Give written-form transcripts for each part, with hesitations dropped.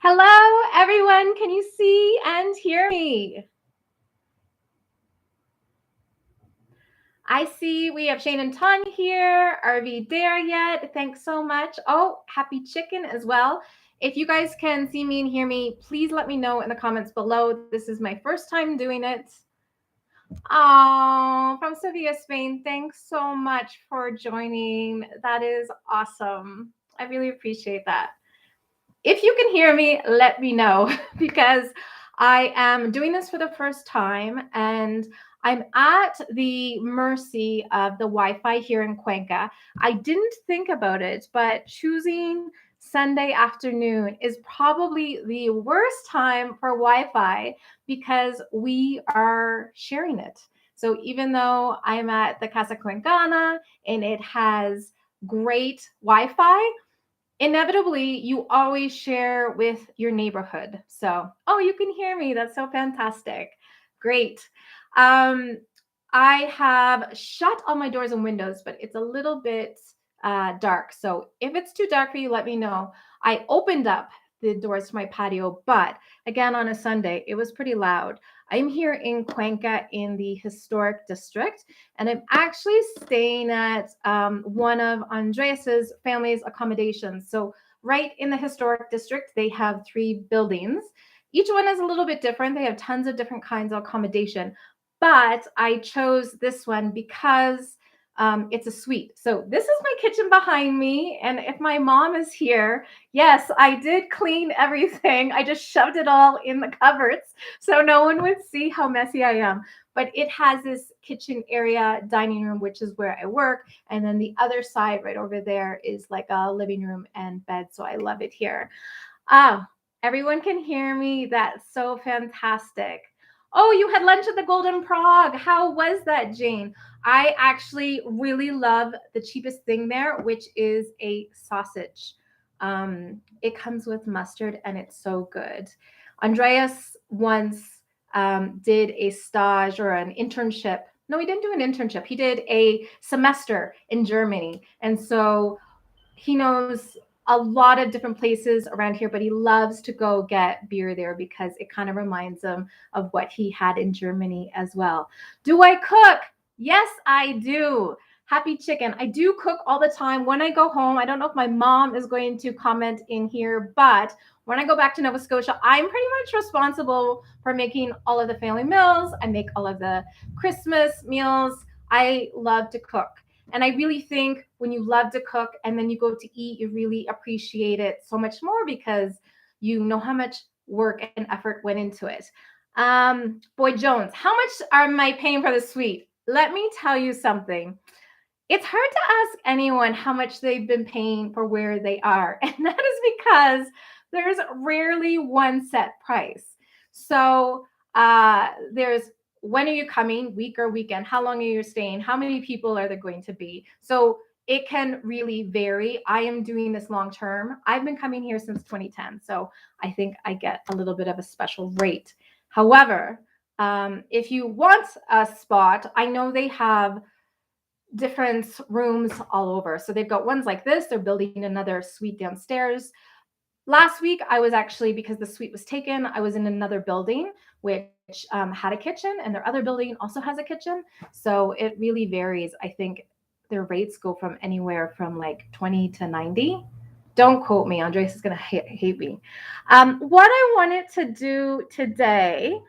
Hello, everyone. Can you see and hear me? I see we have Shane and Tanya here. Are we there yet? Thanks so much. Oh, happy chicken as well. If you guys can see me and hear me, please let me know in the comments below. This is my first time doing it. Oh, from Sevilla, Spain. Thanks so much for joining. That is awesome. I really appreciate that. If you can hear me, let me know because I am doing this for the first time and I'm at the mercy of the Wi-Fi here in Cuenca. I didn't think about it, but choosing Sunday afternoon is probably the worst time for Wi-Fi because we are sharing it. So even though I'm at the Casa Cuencana and it has great Wi-Fi, inevitably you always share with your neighborhood. So, oh, you can hear me. That's so fantastic. Great. I have shut all my doors and windows, but it's a little bit dark. So if it's too dark for you, let me know. I opened up the doors to my patio, but again, on a Sunday, it was pretty loud. I'm here in Cuenca in the historic district, and I'm actually staying at one of Andreas's family's accommodations. So right in the historic district, they have 3 buildings. Each one is a little bit different. They have tons of different kinds of accommodation, but I chose this one because it's a suite. So this is my kitchen behind me. And if my mom is here, yes, I did clean everything. I just shoved it all in the cupboards so no one would see how messy I am. But it has this kitchen area, dining room, which is where I work. And then the other side right over there is like a living room and bed. So I love it here. Ah, everyone can hear me. That's so fantastic. Oh, you had lunch at the Golden Prague. How was that, Jane? I actually really love the cheapest thing there, which is a sausage. It comes with mustard and it's so good. Andreas once did a stage or an internship. No, he didn't do an internship. He did a semester in Germany. And so he knows a lot of different places around here, but he loves to go get beer there because it kind of reminds him of what he had in Germany as well. Do I cook? Yes, I do. Happy chicken. I do cook all the time when I go home. I don't know if my mom is going to comment in here, but when I go back to Nova Scotia, I'm pretty much responsible for making all of the family meals. I make all of the Christmas meals. I love to cook. And I really think when you love to cook and then you go to eat, you really appreciate it so much more because you know how much work and effort went into it. Boyd Jones, how much am I paying for the suite? Let me tell you something. It's hard to ask anyone how much they've been paying for where they are. And that is because there's rarely one set price. So there's when are you coming, week or weekend? How long are you staying? How many people are there going to be? So it can really vary. I am doing this long term. I've been coming here since 2010. So I think I get a little bit of a special rate. However, if you want a spot, I know they have different rooms all over. So they've got ones like this. They're building another suite downstairs. Last week, I was actually, because the suite was taken, I was in another building which had a kitchen, and their other building also has a kitchen. So it really varies. I think their rates go from anywhere from like 20 to 90. Don't quote me. Andres is going to hate me. What I wanted to do today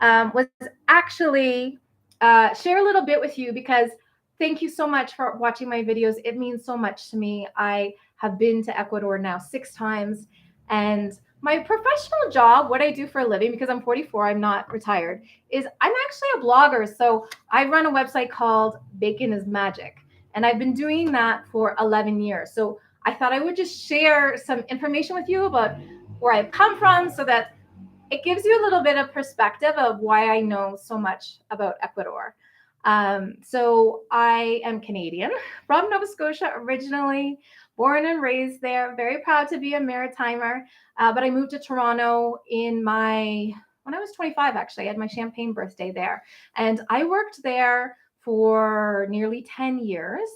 was actually share a little bit with you because thank you so much for watching my videos. It means so much to me. I have been to Ecuador now 6 times. And my professional job, what I do for a living, because I'm 44, I'm not retired, is I'm actually a blogger. So I run a website called Bacon is Magic. And I've been doing that for 11 years. So I thought I would just share some information with you about where I've come from so that it gives you a little bit of perspective of why I know so much about Ecuador. So I am Canadian from Nova Scotia originally, born and raised there, very proud to be a Maritimer. But I moved to Toronto when I was 25, actually. I had my champagne birthday there. And I worked there for nearly 10 years.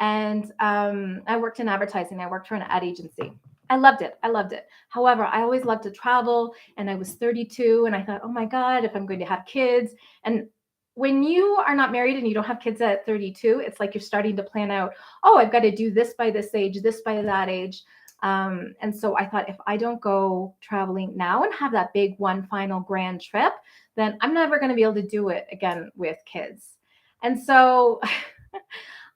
And I worked in advertising. I worked for an ad agency. I loved it. I loved it. However, I always loved to travel, and I was 32 and I thought, "Oh my God, if I'm going to have kids." And when you are not married and you don't have kids at 32, it's like you're starting to plan out, "Oh, I've got to do this by this age, this by that age." And so I thought, if I don't go traveling now and have that big one final grand trip, then I'm never going to be able to do it again with kids. And so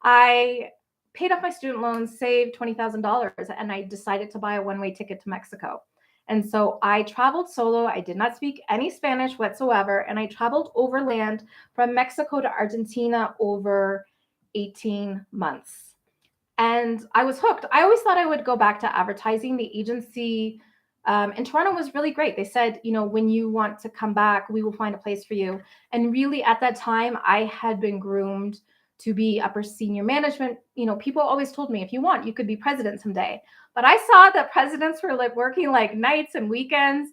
I paid off my student loans, saved $20,000, and I decided to buy a one-way ticket to Mexico. And so I traveled solo. I did not speak any Spanish whatsoever. And I traveled overland from Mexico to Argentina over 18 months. And I was hooked. I always thought I would go back to advertising. The agency in Toronto was really great. They said, when you want to come back, we will find a place for you. And really, at that time, I had been groomed to be upper senior management. People always told me, if you want, you could be president someday. But I saw that presidents were like working like nights and weekends,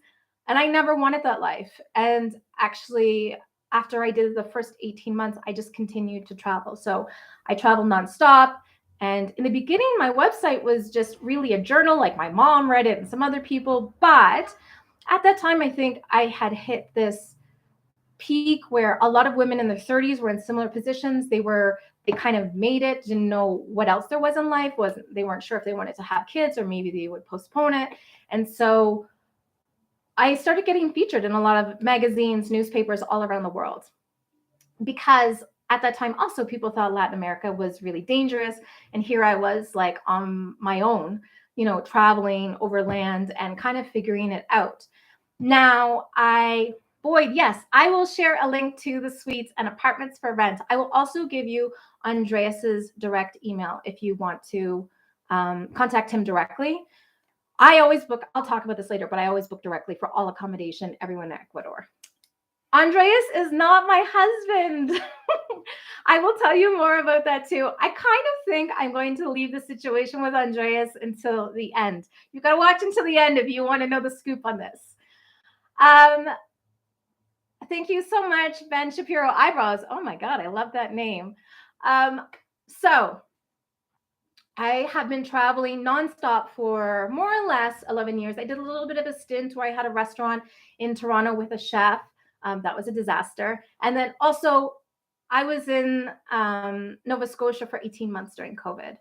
and I never wanted that life. And actually, after I did the first 18 months, I just continued to travel. So I traveled nonstop. And in the beginning, my website was just really a journal, like my mom read it and some other people. But at that time, I think I had hit this peak where a lot of women in their 30s were in similar positions. They kind of made it, didn't know what else there was in life. They weren't sure if they wanted to have kids, or maybe they would postpone it. And so I started getting featured in a lot of magazines, newspapers all around the world, because at that time also people thought Latin America was really dangerous. And here I was, like, on my own, traveling overland and kind of figuring it out. Now, Boyd, yes, I will share a link to the suites and apartments for rent. I will also give you Andreas's direct email if you want to contact him directly. I always book, I'll talk about this later, but I always book directly for all accommodation, everyone in Ecuador. Andreas is not my husband. I will tell you more about that too. I kind of think I'm going to leave the situation with Andreas until the end. You've got to watch until the end if you want to know the scoop on this. Thank you so much, Ben Shapiro Eyebrows. Oh my God, I love that name. So I have been traveling nonstop for more or less 11 years. I did a little bit of a stint where I had a restaurant in Toronto with a chef. That was a disaster. And then also I was in Nova Scotia for 18 months during COVID.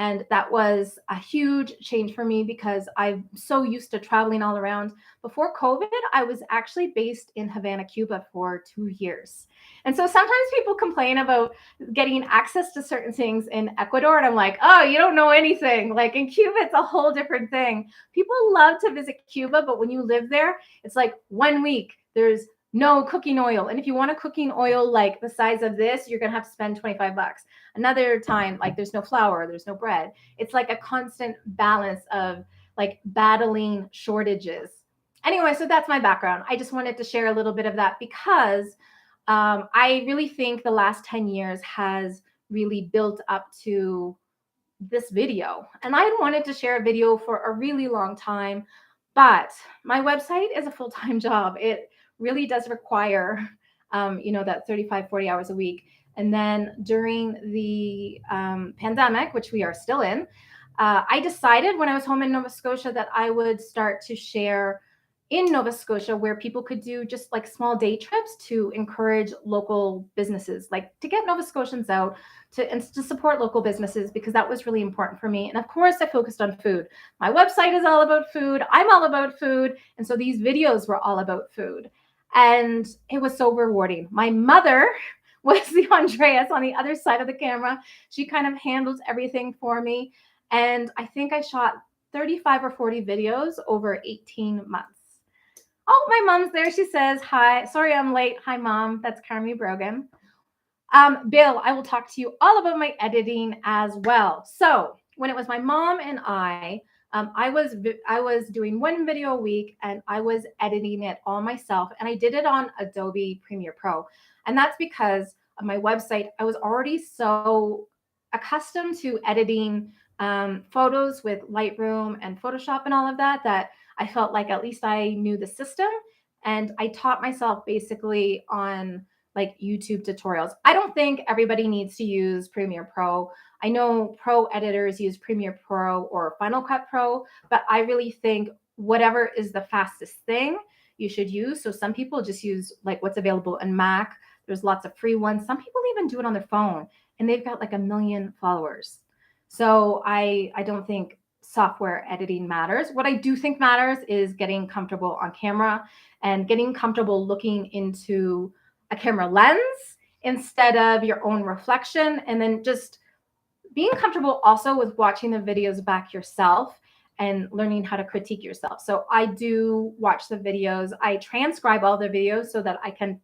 And that was a huge change for me because I'm so used to traveling all around. Before COVID, I was actually based in Havana, Cuba for 2 years. And so sometimes people complain about getting access to certain things in Ecuador. And I'm like, oh, you don't know anything. Like in Cuba, it's a whole different thing. People love to visit Cuba, but when you live there, it's like 1 week. There's no cooking oil. And if you want a cooking oil like the size of this, you're going to have to spend $25. Another time, like there's no flour, there's no bread. It's like a constant balance of like battling shortages. Anyway, so that's my background. I just wanted to share a little bit of that because I really think the last 10 years has really built up to this video. And I wanted to share a video for a really long time, but my website is a full-time job. It really does require, that 35, 40 hours a week. And then during the pandemic, which we are still in, I decided when I was home in Nova Scotia that I would start to share in Nova Scotia where people could do just like small day trips to encourage local businesses, like to get Nova Scotians out and to support local businesses, because that was really important for me. And of course, I focused on food. My website is all about food. I'm all about food. And so these videos were all about food. And it was so rewarding. My mother was the Andreas on the other side of the camera. She kind of handled everything for me. And I think I shot 35 or 40 videos over 18 months. Oh, my mom's there. She says, hi. Sorry, I'm late. Hi, Mom. That's Carmi Brogan. Bill, I will talk to you all about my editing as well. So when it was my mom and I was doing one video a week and I was editing it all myself. And I did it on Adobe Premiere Pro. And that's because of my website. I was already so accustomed to editing photos with Lightroom and Photoshop and all of that, that I felt like at least I knew the system. And I taught myself basically on like YouTube tutorials. I don't think everybody needs to use Premiere Pro. I know pro editors use Premiere Pro or Final Cut Pro, but I really think whatever is the fastest thing you should use. So some people just use like what's available in Mac. There's lots of free ones. Some people even do it on their phone and they've got like 1 million followers. So I don't think software editing matters. What I do think matters is getting comfortable on camera and getting comfortable looking into a camera lens instead of your own reflection, and then just being comfortable also with watching the videos back yourself and learning how to critique yourself. So I do watch the videos. I transcribe all the videos so that I can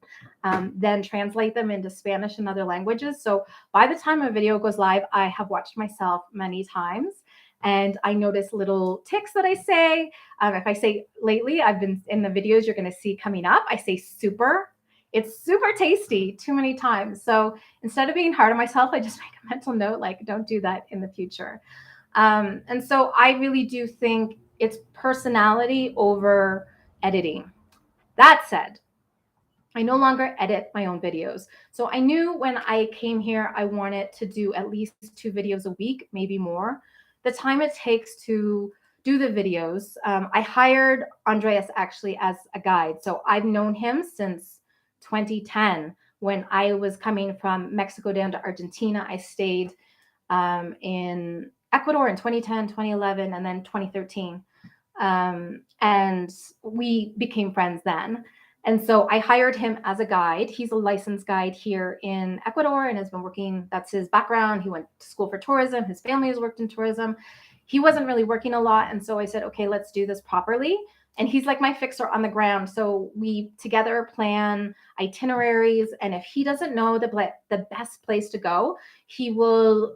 then translate them into Spanish and other languages. So by the time a video goes live, I have watched myself many times. And I notice little ticks that I say. If I say lately, I've been in the videos you're going to see coming up, I say super. It's super tasty too many times. So instead of being hard on myself, I just make a mental note, like, don't do that in the future. And so I really do think it's personality over editing. That said, I no longer edit my own videos. So I knew when I came here, I wanted to do at least 2 videos a week, maybe more. The time it takes to do the videos, I hired Andreas actually as a guide. So I've known him since 2010 when I was coming from Mexico down to Argentina. I stayed in Ecuador in 2010, 2011, and then 2013. And we became friends then. And so I hired him as a guide. He's a licensed guide here in Ecuador and has been working, that's his background. He went to school for tourism. His family has worked in tourism. He wasn't really working a lot. And so I said, okay, let's do this properly. And he's like my fixer on the ground. So we together plan itineraries. And if he doesn't know the best place to go, he will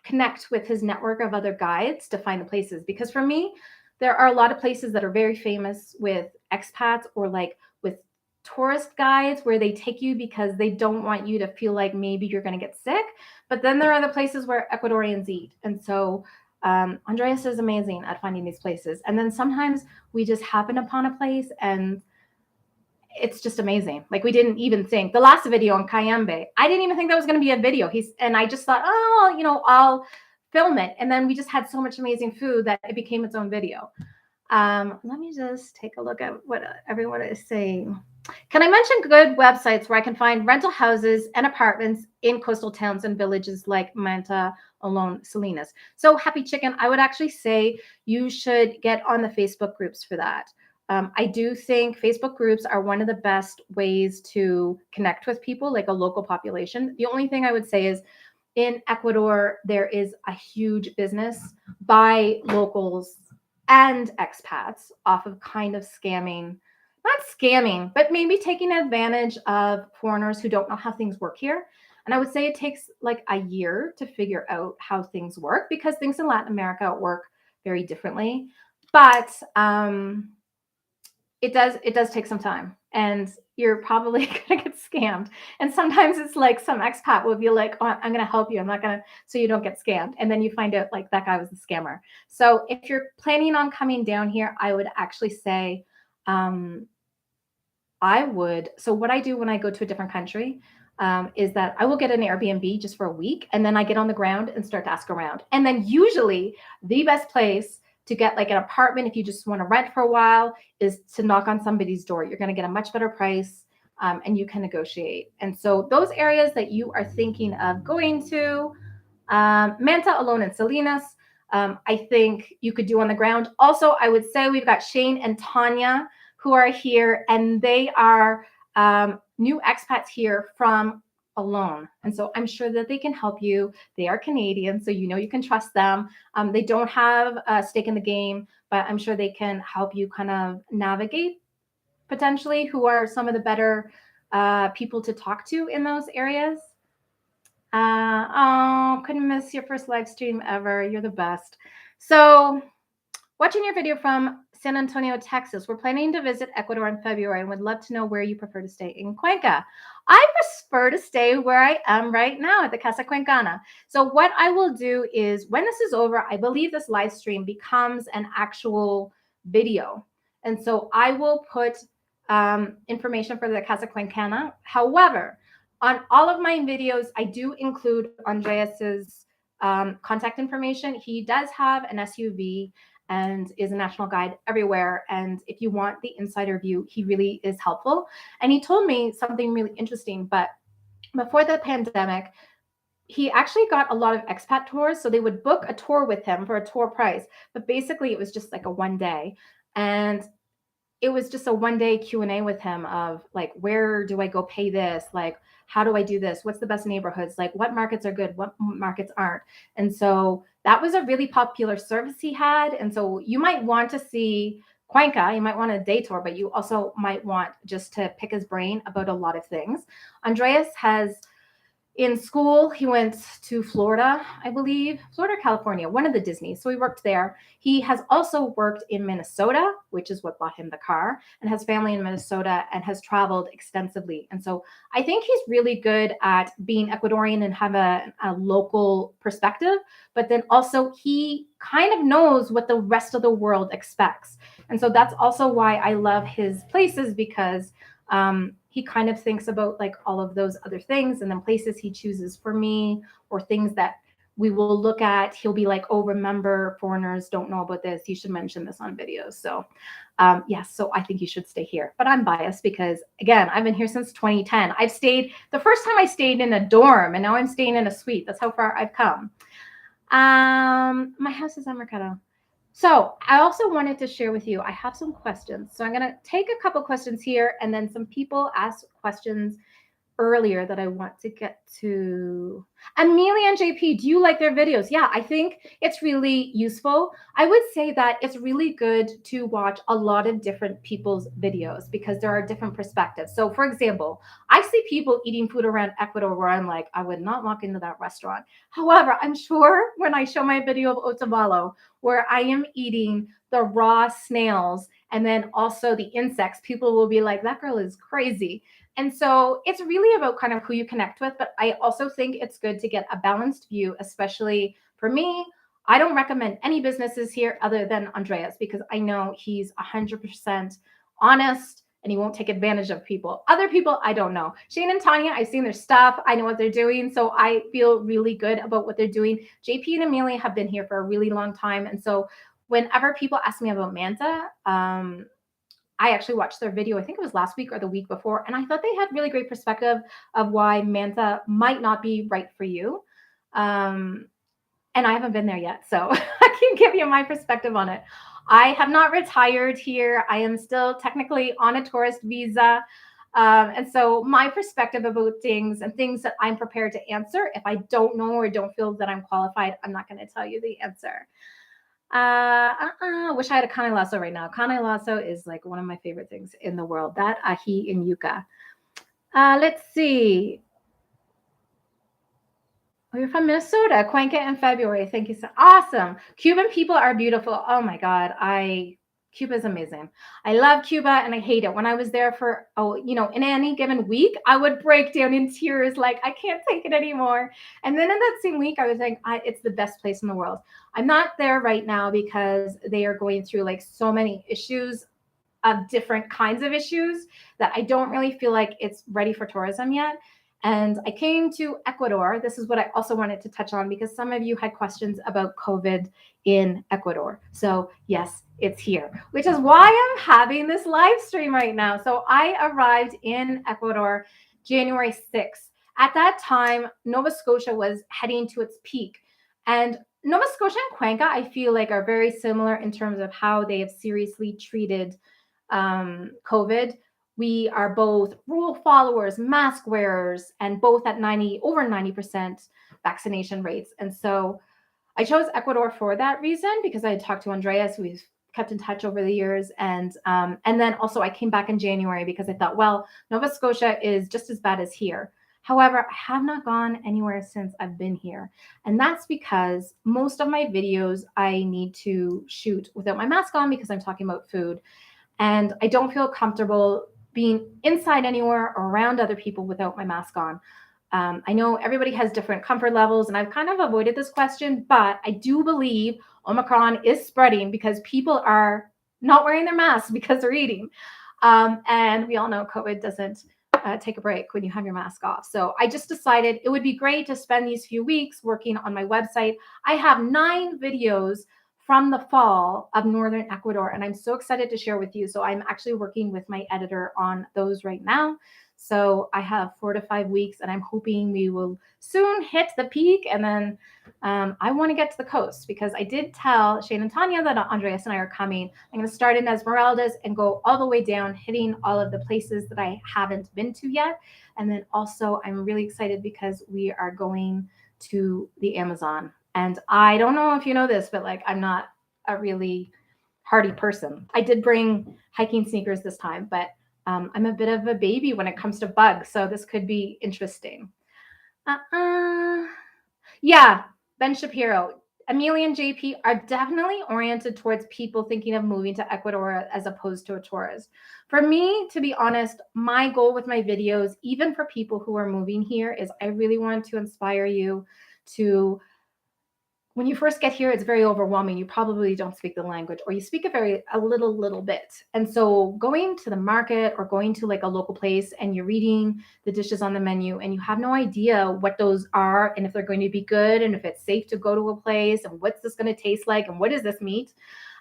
connect with his network of other guides to find the places. Because for me, there are a lot of places that are very famous with expats or like with tourist guides where they take you because they don't want you to feel like maybe you're going to get sick. But then there are the places where Ecuadorians eat. And so Andreas is amazing at finding these places. And then sometimes we just happen upon a place and it's just amazing. Like we didn't even think the last video on Cayambe, I didn't even think that was going to be a video. And I just thought, oh, I'll film it. And then we just had so much amazing food that it became its own video. Let me just take a look at what everyone is saying. Can I mention good websites where I can find rental houses and apartments in coastal towns and villages like Manta, Olón, Salinas? So Happy Chicken, I would actually say you should get on the Facebook groups for that. I do think Facebook groups are one of the best ways to connect with people, like a local population. The only thing I would say is in Ecuador, there is a huge business by locals and expats off of kind of scamming, not scamming, but maybe taking advantage of foreigners who don't know how things work here. And I would say it takes like a year to figure out how things work because things in Latin America work very differently. But it does take some time, and you're probably gonna get scammed. And sometimes it's like some expat will be like, oh, I'm gonna help you. I'm not gonna, so you don't get scammed. And then you find out like that guy was the scammer. So if you're planning on coming down here, I would actually say, so what I do when I go to a different country is that I will get an Airbnb just for a week, and then I get on the ground and start to ask around. And then usually the best place to get like an apartment, if you just want to rent for a while, is to knock on somebody's door. You're going to get a much better price and you can negotiate. And so those areas that you are thinking of going to, Manta, Olón, and Salinas, I think you could do on the ground. Also, I would say we've got Shane and Tanya who are here, and they are new expats here from Olón. And so I'm sure that they can help you. They are Canadian, so you can trust them. They don't have a stake in the game, but I'm sure they can help you kind of navigate potentially who are some of the better people to talk to in those areas. Couldn't miss your first live stream ever. You're the best. So watching your video from San Antonio, Texas. We're planning to visit Ecuador in February and would love to know where you prefer to stay in Cuenca. I prefer to stay where I am right now at the Casa Cuencana. So what I will do is when this is over, I believe this live stream becomes an actual video. And so I will put information for the Casa Cuencana. However, on all of my videos, I do include Andreas's contact information. He does have an SUV and is a national guide everywhere. And if you want the insider view, he really is helpful. And he told me something really interesting. But before the pandemic, he actually got a lot of expat tours. So they would book a tour with him for a tour price. But basically, it was just like a 1 day. And it was just a 1 day Q&A with him of like, where do I go pay this? Like, how do I do this? What's the best neighborhoods? Like, what markets are good? What markets aren't? And so that was a really popular service he had. And so you might want to see Cuenca, you might want a day tour, but you also might want just to pick his brain about a lot of things. Andreas has, in school, he went to Florida, I believe, Florida, California, one of the Disneys. So he worked there. He has also worked in Minnesota, which is what bought him the car, and has family in Minnesota and has traveled extensively. And so I think he's really good at being Ecuadorian and have a local perspective, but then also he kind of knows what the rest of the world expects. And so that's also why I love his places, because he kind of thinks about like all of those other things, and then places he chooses for me, or things that we will look at. He'll be like, oh, remember, foreigners don't know about this. You should mention this on videos. So yes, so I think you should stay here. But I'm biased because, again, I've been here since 2010. I've stayed, the first time I stayed in a dorm, and now I'm staying in a suite. That's how far I've come. My house is on Mercado. So I also wanted to share with you, I have some questions. So I'm going to take a couple questions here, and then some people asked questions earlier that I want to get to. Amelia and JP, do you like their videos? Yeah, I think it's really useful. I would say that it's really good to watch a lot of different people's videos because there are different perspectives. So for example, I see people eating food around Ecuador where I'm like, I would not walk into that restaurant. However, I'm sure when I show my video of Otavalo, where I am eating the raw snails and then also the insects, people will be like, that girl is crazy. And so it's really about kind of who you connect with. But I also think it's good to get a balanced view, especially for me. I don't recommend any businesses here other than Andreas, because I know he's 100% honest and he won't take advantage of people. Other people, I don't know. Shane and Tanya, I've seen their stuff. I know what they're doing. So I feel really good about what they're doing. JP and Amelia have been here for a really long time. And so whenever people ask me about Manta, I actually watched their video, I think it was last week or the week before, and I thought they had really great perspective of why Manta might not be right for you. And I haven't been there yet, so I can give you my perspective on it. I have not retired here. I am still technically on a tourist visa. And so my perspective about things and things that I'm prepared to answer, if I don't know or don't feel that I'm qualified, I'm not going to tell you the answer. Wish I had a cane lasso right now. Cane lasso is like one of my favorite things in the world. That, ají, and yuca. Let's see. Oh, you're from Minnesota, Cuenca in February. Thank you so awesome. Cuban people are beautiful. Oh my God. Cuba is amazing. I love Cuba and I hate it. When I was there for, in any given week, I would break down in tears. Like, I can't take it anymore. And then in that same week, I was like, it's the best place in the world. I'm not there right now because they are going through like so many issues of different kinds of issues that I don't really feel like it's ready for tourism yet. And I came to Ecuador. This is what I also wanted to touch on because some of you had questions about COVID in Ecuador. So yes, it's here, which is why I'm having this live stream right now. So I arrived in Ecuador January 6th. At that time, Nova Scotia was heading to its peak. And Nova Scotia and Cuenca, I feel like, are very similar in terms of how they have seriously treated COVID. We are both rule followers, mask wearers, and both at over 90% vaccination rates. And so I chose Ecuador for that reason because I had talked to Andreas. We've kept in touch over the years. And then also I came back in January because I thought, well, Nova Scotia is just as bad as here. However, I have not gone anywhere since I've been here. And that's because most of my videos I need to shoot without my mask on because I'm talking about food. And I don't feel comfortable being inside anywhere or around other people without my mask on. I know everybody has different comfort levels, and I've kind of avoided this question, but I do believe Omicron is spreading because people are not wearing their masks because they're eating. And we all know COVID doesn't take a break when you have your mask off. So I just decided it would be great to spend these few weeks working on my website. I have 9 videos from the fall of Northern Ecuador, and I'm so excited to share with you. So I'm actually working with my editor on those right now. So I have 4 to 5 weeks, and I'm hoping we will soon hit the peak. And then I want to get to the coast, because I did tell Shane and Tanya that Andreas and I are coming. I'm going to start in Esmeraldas and go all the way down, hitting all of the places that I haven't been to yet. And then also I'm really excited because we are going to the Amazon. And I don't know if you know this, but like, I'm not a really hardy person. I did bring hiking sneakers this time, but I'm a bit of a baby when it comes to bugs. So this could be interesting. Yeah, Ben Shapiro. Amelia and JP are definitely oriented towards people thinking of moving to Ecuador as opposed to a tourist. For me, to be honest, my goal with my videos, even for people who are moving here, is I really want to inspire you to, when you first get here, it's very overwhelming. You probably don't speak the language, or you speak a little bit. And so going to the market or going to like a local place and you're reading the dishes on the menu and you have no idea what those are and if they're going to be good and if it's safe to go to a place and what's this going to taste like and what is this meat.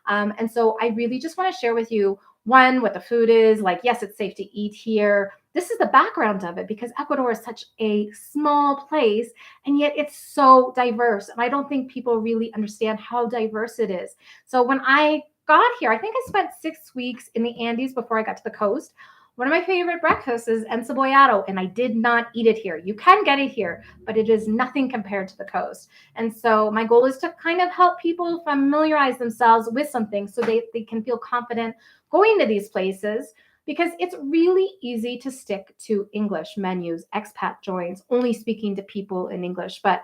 And so I really just want to share with you, one, what the food is like. Yes, it's safe to eat here. This is the background of it, because Ecuador is such a small place, and yet it's so diverse. And I don't think people really understand how diverse it is. So when I got here, I think I spent 6 weeks in the Andes before I got to the coast. One of my favorite breakfasts is encebollado, and I did not eat it here. You can get it here, but it is nothing compared to the coast. And so my goal is to kind of help people familiarize themselves with something so they can feel confident going to these places, because it's really easy to stick to English menus, expat joints, only speaking to people in English. But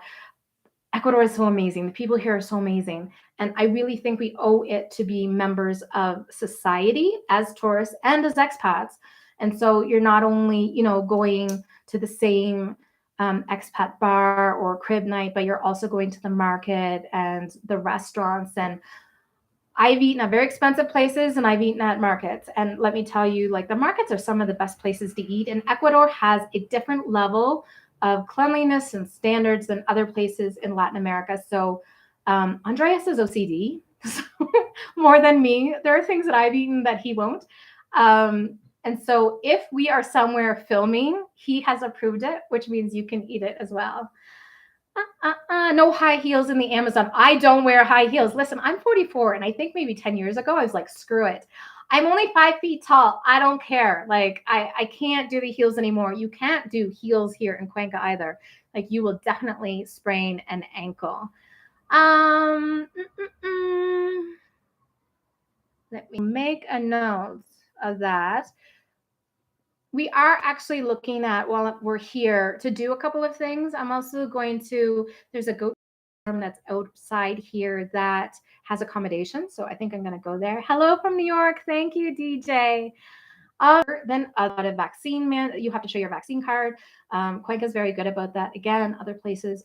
Ecuador is so amazing. The people here are so amazing. And I really think we owe it to be members of society as tourists and as expats. And so you're not only, going to the same expat bar or crib night, but you're also going to the market and the restaurants. And I've eaten at very expensive places and I've eaten at markets. And let me tell you, like, the markets are some of the best places to eat. And Ecuador has a different level of cleanliness and standards than other places in Latin America. So Andreas is OCD more than me. There are things that I've eaten that he won't. And so if we are somewhere filming, he has approved it, which means you can eat it as well. No high heels in the Amazon. I don't wear high heels. Listen, I'm 44, and I think maybe 10 years ago, I was like, screw it. I'm only 5 feet tall. I don't care. Like, I can't do the heels anymore. You can't do heels here in Cuenca either. Like, you will definitely sprain an ankle. Let me make a note of that. We are actually looking at, while we're here, to do a couple of things. I'm also going to, there's a goat farm that's outside here that has accommodation. So I think I'm going to go there. Hello from New York. Thank you, DJ. Then a lot of vaccine, you have to show your vaccine card. Cuenca is very good about that. Again, other places.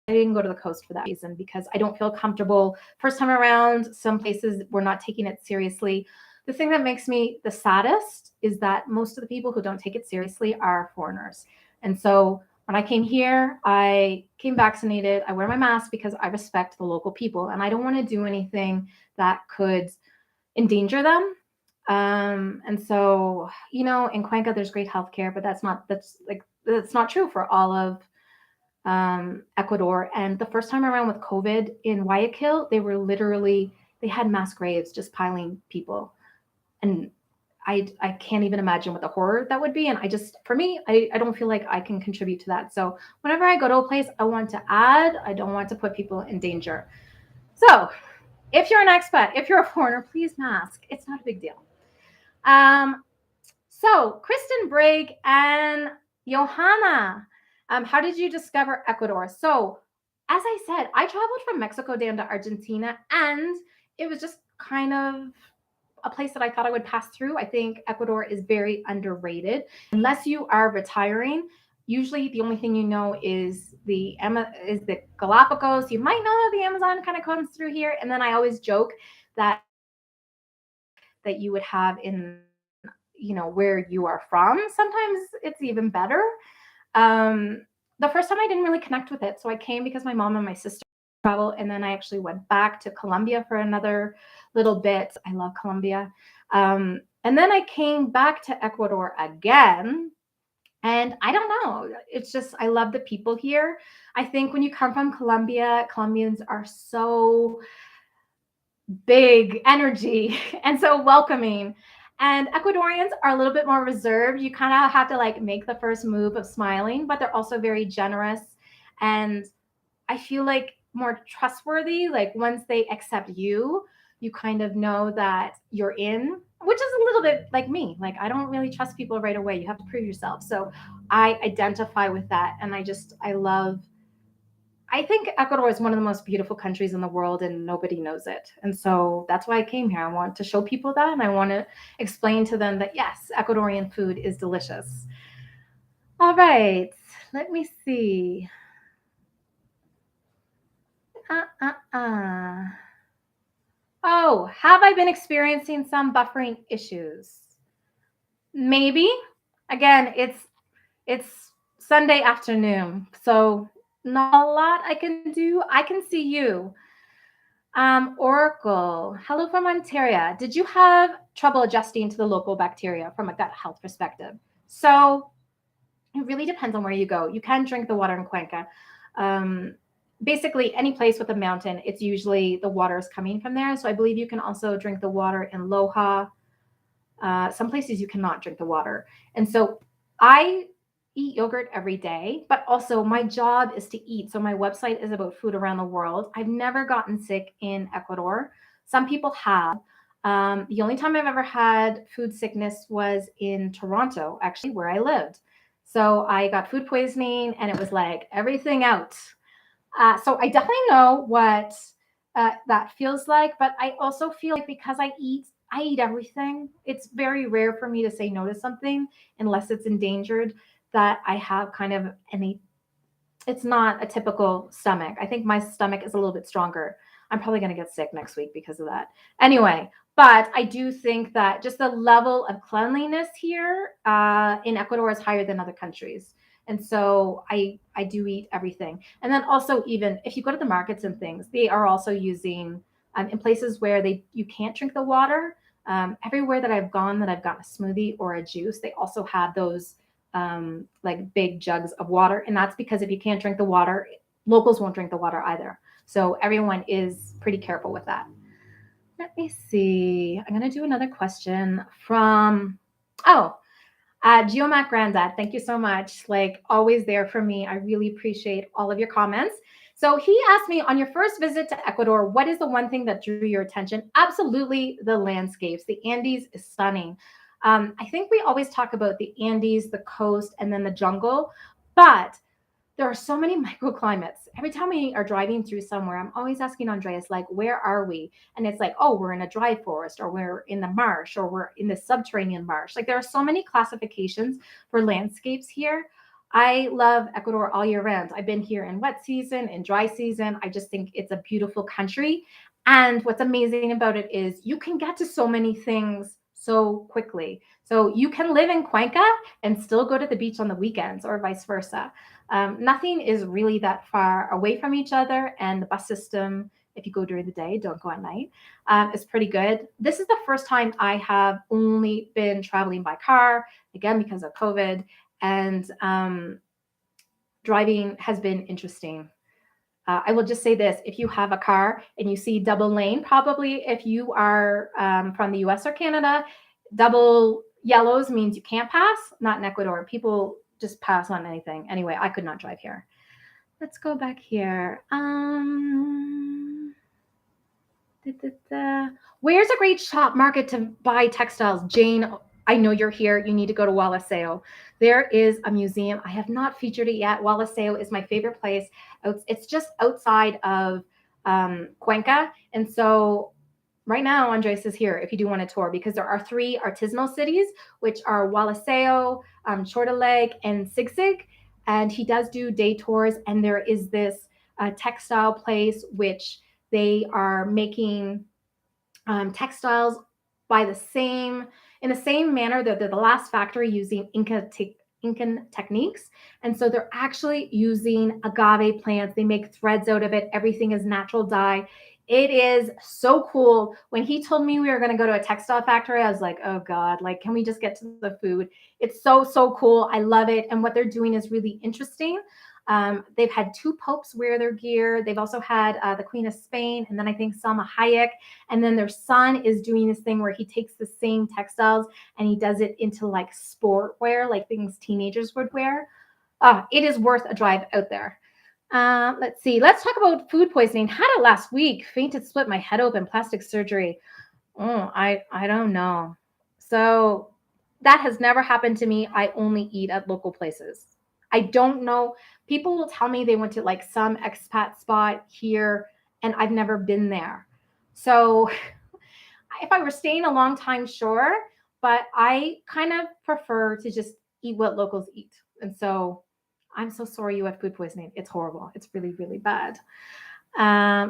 I didn't go to the coast for that reason, because I don't feel comfortable. First time around, some places were not taking it seriously. The thing that makes me the saddest is that most of the people who don't take it seriously are foreigners. And so when I came here, I came vaccinated. I wear my mask because I respect the local people, and I don't want to do anything that could endanger them. And so, in Cuenca, there's great healthcare, but that's not true for all of Ecuador. And the first time around with COVID in Guayaquil, they had mass graves just piling people. And I can't even imagine what the horror that would be. And for me, I don't feel like I can contribute to that. So whenever I go to a place, I want to add, I don't want to put people in danger. So if you're an expat, if you're a foreigner, please mask. It's not a big deal. So Kristen Brigg and Johanna, how did you discover Ecuador? So as I said, I traveled from Mexico down to Argentina, and it was just kind of a place that I thought I would pass through. I think Ecuador is very underrated. Unless you are retiring, usually the only thing you know is the Galapagos. You might know that the Amazon kind of comes through here. And then I always joke that that you would have in, where you are from. Sometimes it's even better. The first time I didn't really connect with it. So I came because my mom and my sister travel, and then I actually went back to Colombia for another little bit. I love Colombia. And then I came back to Ecuador again. And I don't know. It's just, I love the people here. I think when you come from Colombia, Colombians are so big energy and so welcoming. And Ecuadorians are a little bit more reserved. You kind of have to like make the first move of smiling, but they're also very generous. And I feel like more trustworthy. Like once they accept you, you kind of know that you're in, which is a little bit like me. Like I don't really trust people right away. You have to prove yourself. So I identify with that. And I think Ecuador is one of the most beautiful countries in the world and nobody knows it. And so that's why I came here. I want to show people that, and I want to explain to them that yes, Ecuadorian food is delicious. All right, let me see. Uh. Oh, have I been experiencing some buffering issues? Maybe. Again, it's Sunday afternoon, so not a lot I can do. I can see you. Oracle, hello from Ontario. Did you have trouble adjusting to the local bacteria from a gut health perspective? So it really depends on where you go. You can drink the water in Cuenca. Basically, any place with a mountain, it's usually the water is coming from there. So I believe you can also drink the water in Aloha. Some places you cannot drink the water. And so I eat yogurt every day, but also my job is to eat. So my website is about food around the world. I've never gotten sick in Ecuador. Some people have. The only time I've ever had food sickness was in Toronto, actually, where I lived. So I got food poisoning and it was like everything out. So I definitely know what that feels like, but I also feel like because I eat everything. It's very rare for me to say no to something unless it's endangered. That I have kind of any. It's not a typical stomach. I think my stomach is a little bit stronger. I'm probably going to get sick next week because of that. Anyway, but I do think that just the level of cleanliness here in Ecuador is higher than other countries. And so I do eat everything. And then also even if you go to the markets and things, they are also using in places where you can't drink the water. Everywhere that I've gone that I've gotten a smoothie or a juice, they also have those like big jugs of water. And that's because if you can't drink the water, locals won't drink the water either. So everyone is pretty careful with that. Let me see. I'm going to do another question from, Geomac Granddad. Thank you so much. Like always there for me. I really appreciate all of your comments. So he asked me, on your first visit to Ecuador, what is the one thing that drew your attention? Absolutely the landscapes. The Andes is stunning. I think we always talk about the Andes, the coast, and then the jungle, but there are so many microclimates. Every time we are driving through somewhere, I'm always asking Andreas, like, where are we? And it's like, oh, we're in a dry forest, or we're in the marsh, or we're in the subterranean marsh. Like there are so many classifications for landscapes here. I love Ecuador all year round. I've been here in wet season, in dry season. I just think it's a beautiful country. And what's amazing about it is you can get to so many things so quickly. So you can live in Cuenca and still go to the beach on the weekends or vice versa. Nothing is really that far away from each other. And the bus system, if you go during the day, don't go at night, is pretty good. This is the first time I have only been traveling by car, again, because of COVID. And driving has been interesting. I will just say this. If you have a car and you see double lane, probably if you are from the US or Canada, double yellows means you can't pass. Not in Ecuador. People just pass on anything. Anyway, I could not drive here. Let's go back here. Where's a great shop market to buy textiles? Jane, I know you're here. You need to go to Waliseo. There is a museum. I have not featured it yet. Waliseo is my favorite place. It's just outside of Cuenca. And so right now, Andres is here if you do want a tour, because there are 3 artisanal cities, which are Waliseo, Chorta Lake, and Sigsig. And he does do day tours. And there is this textile place, which they are making textiles by in the same manner that they're the last factory using Incan techniques. And so they're actually using agave plants. They make threads out of it. Everything is natural dye. It is so cool. When he told me we were going to go to a textile factory, I was like, oh God, like, can we just get to the food? It's so, so cool. I love it. And what they're doing is really interesting. They've had two popes wear their gear. They've also had the Queen of Spain, and then I think Salma Hayek. And then their son is doing this thing where he takes the same textiles and he does it into like sport wear, like things teenagers would wear. It is worth a drive out there. Let's see. Let's talk about food poisoning. Had it last week. Fainted, split my head open, plastic surgery. I don't know. So that has never happened to me. I only eat at local places. I don't know. People will tell me they went to like some expat spot here, and I've never been there. So if I were staying a long time, sure, but I kind of prefer to just eat what locals eat. And so I'm so sorry you had food poisoning. It's horrible. It's really, really bad.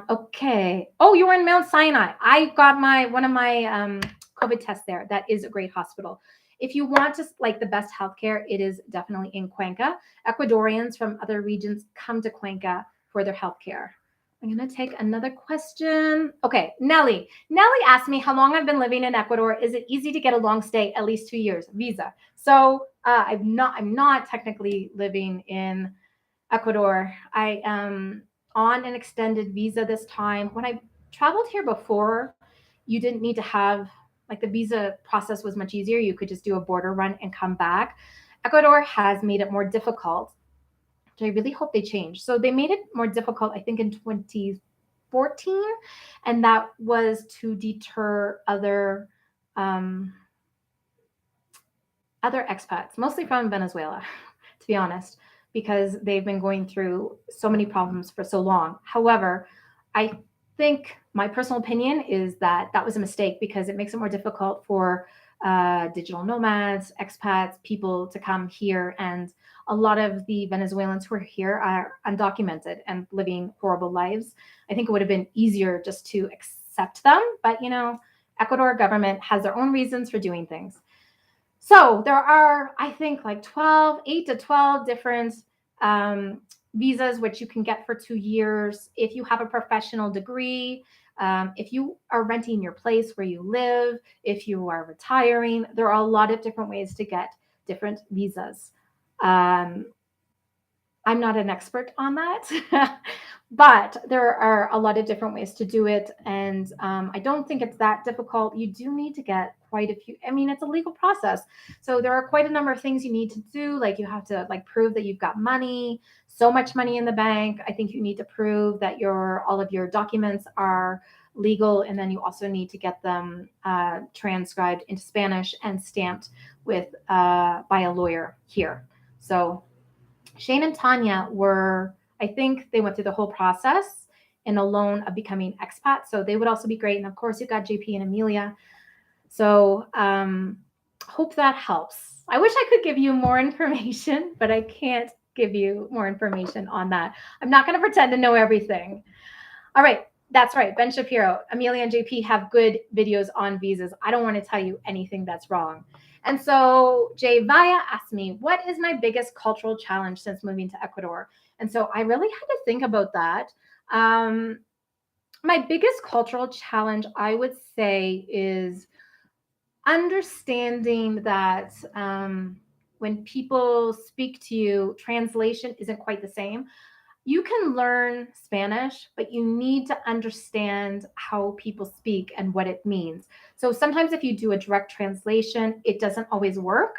Okay. Oh, you were in Mount Sinai. I got one of my COVID tests there. That is a great hospital. If you want to like the best healthcare, it is definitely in Cuenca. Ecuadorians from other regions come to Cuenca for their healthcare. I'm going to take another question. Okay, Nellie. Nellie asked me how long I've been living in Ecuador. Is it easy to get a long stay, at least 2 years visa? So I'm not technically living in Ecuador. I am on an extended visa this time. When I traveled here before, you didn't need to have like the visa process was much easier. You could just do a border run and come back. Ecuador has made it more difficult, which I really hope they change. So they made it more difficult, I think, in 2014, and that was to deter other expats, mostly from Venezuela, to be honest, because they've been going through so many problems for so long. However, I think my personal opinion is that that was a mistake because it makes it more difficult for digital nomads, expats, people to come here. And a lot of the Venezuelans who are here are undocumented and living horrible lives. I think it would have been easier just to accept them. But, Ecuador government has their own reasons for doing things. So there are, I think, like 8 to 12 different visas, which you can get for 2 years. If you have a professional degree, if you are renting your place where you live, if you are retiring, there are a lot of different ways to get different visas. I'm not an expert on that, but there are a lot of different ways to do it. And I don't think it's that difficult. You do need to get quite a few. I mean, it's a legal process. So there are quite a number of things you need to do. Like you have to like prove that you've got money, so much money in the bank. I think you need to prove that all of your documents are legal. And then you also need to get them transcribed into Spanish and stamped by a lawyer here. So Shane and Tanya I think they went through the whole process in a loan of becoming expats. So they would also be great. And of course, you've got JP and Amelia. So hope that helps. I wish I could give you more information, but I can't give you more information on that. I'm not going to pretend to know everything. All right. That's right. Ben Shapiro, Amelia and JP have good videos on visas. I don't want to tell you anything that's wrong. And so Jay Vaya asked me, what is my biggest cultural challenge since moving to Ecuador? And so I really had to think about that. My biggest cultural challenge, I would say, is understanding that when people speak to you, translation isn't quite the same. You can learn Spanish, but you need to understand how people speak and what it means. So sometimes if you do a direct translation, it doesn't always work.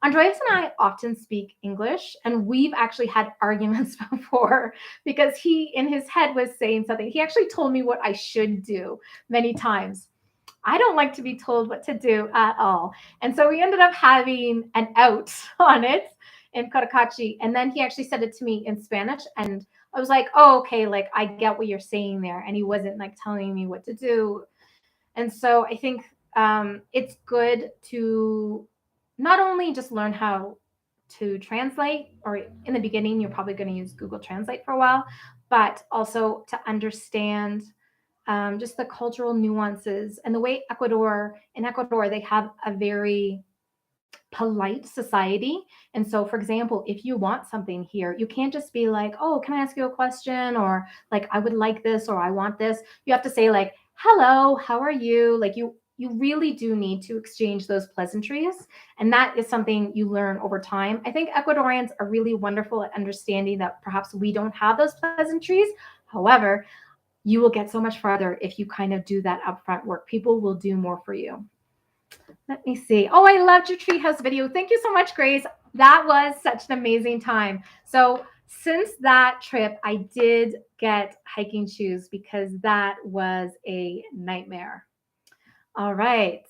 Andreas and I often speak English, and we've actually had arguments before because he, in his head, was saying something. He actually told me what I should do many times. I don't like to be told what to do at all. And so we ended up having an out on it in Cotacachi. And then he actually said it to me in Spanish. And I was like, oh, okay, like I get what you're saying there. And he wasn't like telling me what to do. And so I think it's good to not only just learn how to translate, or in the beginning, you're probably going to use Google Translate for a while, but also to understand just the cultural nuances and the way in Ecuador, they have a very polite society. And so, for example, if you want something here, you can't just be like, oh, can I ask you a question? Or like, I would like this, or I want this. You have to say like, hello, how are you? Like you really do need to exchange those pleasantries. And that is something you learn over time. I think Ecuadorians are really wonderful at understanding that perhaps we don't have those pleasantries. However, you will get so much farther if you kind of do that upfront work. People will do more for you. Let me see. Oh, I loved your treehouse video. Thank you so much, Grace. That was such an amazing time. So since that trip, I did get hiking shoes because that was a nightmare. All right.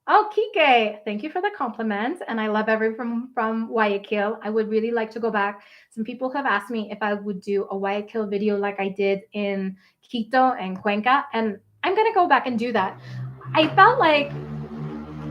Oh, Kike, thank you for the compliment. And I love everyone from Guayaquil. I would really like to go back. Some people have asked me if I would do a Guayaquil video like I did in Quito and Cuenca. And I'm going to go back and do that. I felt like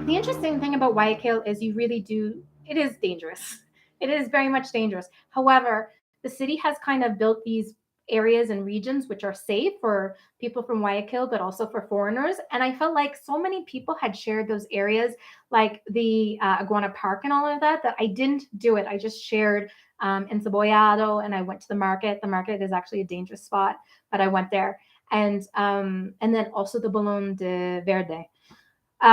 the interesting thing about Guayaquil is you really do, it is dangerous. It is very much dangerous. However, the city has kind of built these areas and regions which are safe for people from Guayaquil, but also for foreigners. And I felt like so many people had shared those areas, like the Iguana Park and all of that, that I didn't do it. I just shared Encebollado, and I went to the market. The market is actually a dangerous spot, but I went there. And then also the Balón de Verde. But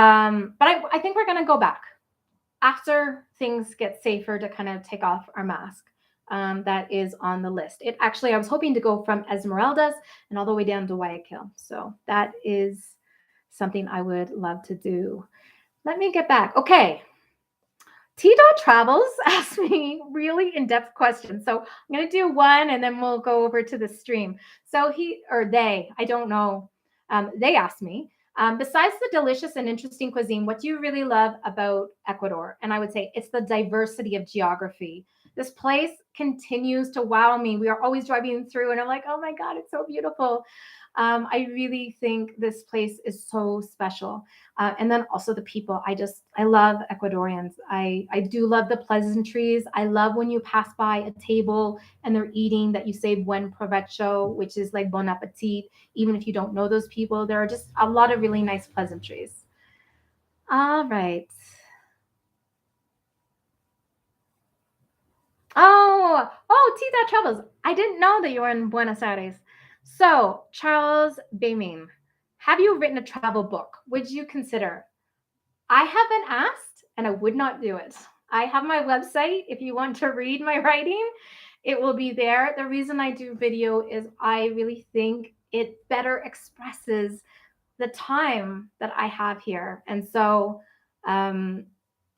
I think we're going to go back after things get safer to kind of take off our mask. That is on the list. It actually, I was hoping to go from Esmeraldas and all the way down to Guayaquil. So that is something I would love to do. Let me get back. Okay. T-Dot Travels asked me really in-depth questions. So I'm going to do one and then we'll go over to the stream. So I don't know. They asked me, besides the delicious and interesting cuisine, what do you really love about Ecuador? And I would say it's the diversity of geography. This place continues to wow me. We are always driving through and I'm like, oh my God, it's so beautiful. I really think this place is so special. And then also the people. I love Ecuadorians. I do love the pleasantries. I love when you pass by a table and they're eating that you say buen provecho, which is like bon appetit. Even if you don't know those people, there are just a lot of really nice pleasantries. All right. Tita Travels. I didn't know that you were in Buenos Aires. So, Charles Bamin, have you written a travel book? Would you consider? I have been asked and I would not do it. I have my website. If you want to read my writing, it will be there. The reason I do video is I really think it better expresses the time that I have here. And so,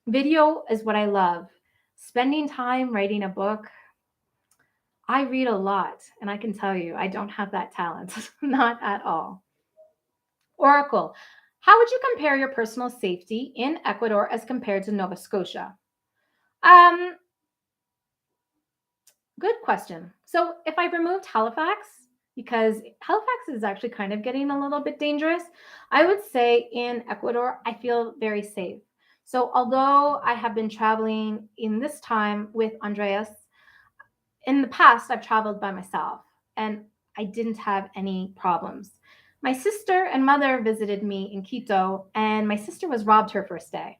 video is what I love. Spending time writing a book, I read a lot, and I can tell you, I don't have that talent, not at all. Oracle, how would you compare your personal safety in Ecuador as compared to Nova Scotia? Um, Good question. So if I removed Halifax, because Halifax is actually kind of getting a little bit dangerous, I would say in Ecuador, I feel very safe. So although I have been traveling in this time with Andreas, in the past, I've traveled by myself and I didn't have any problems. My sister and mother visited me in Quito, and my sister was robbed her first day.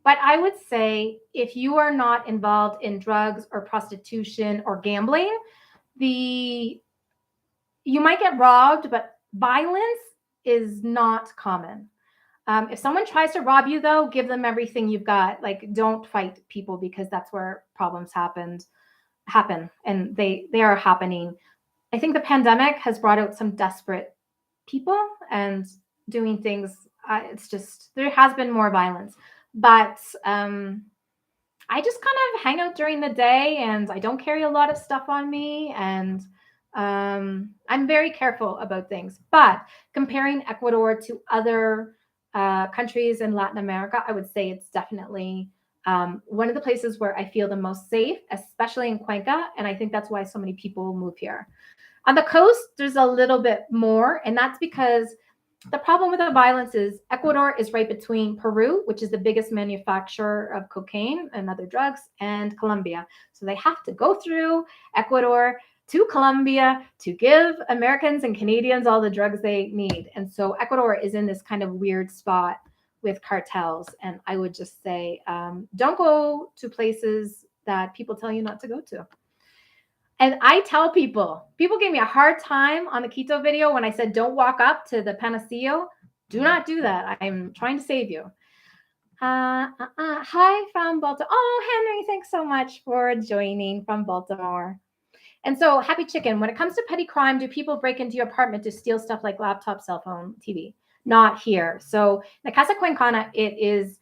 But I would say if you are not involved in drugs or prostitution or gambling, you might get robbed, but violence is not common. If someone tries to rob you, though, give them everything you've got. Like, don't fight people because that's where problems happen, and they are happening. I think the pandemic has brought out some desperate people and doing things. It's just there has been more violence, but I just kind of hang out during the day, and I don't carry a lot of stuff on me, and I'm very careful about things. But comparing Ecuador to other countries in Latin America, I would say it's definitely one of the places where I feel the most safe, especially in Cuenca. And I think that's why so many people move here. On the coast, there's a little bit more, and that's because the problem with the violence is Ecuador is right between Peru, which is the biggest manufacturer of cocaine and other drugs, and Colombia. So they have to go through Ecuador. to Colombia to give Americans and Canadians all the drugs they need. And so Ecuador is in this kind of weird spot with cartels. And I would just say, don't go to places that people tell you not to go to. And I tell people gave me a hard time on the Quito video when I said, don't walk up to the Panacillo. Do not do that. I'm trying to save you. Hi from Baltimore. Oh, Henry, thanks so much for joining from Baltimore. And so, Happy Chicken, when it comes to petty crime, do people break into your apartment to steal stuff like laptop, cell phone, TV? Not here. So, in the Casa Cuencana, it is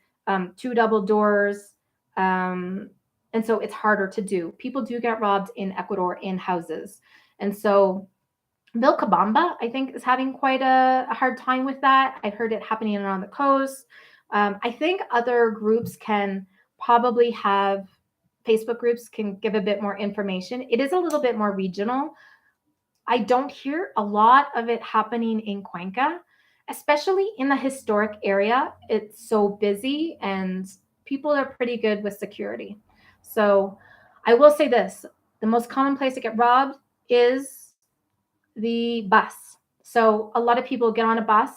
2 double doors. And so it's harder to do. People do get robbed in Ecuador in houses. And so Vilcabamba, I think, is having quite a hard time with that. I've heard it happening around the coast. I think other groups can probably have Facebook groups can give a bit more information. It is a little bit more regional. I don't hear a lot of it happening in Cuenca, especially in the historic area. It's so busy and people are pretty good with security. So I will say this, the most common place to get robbed is the bus. So a lot of people get on a bus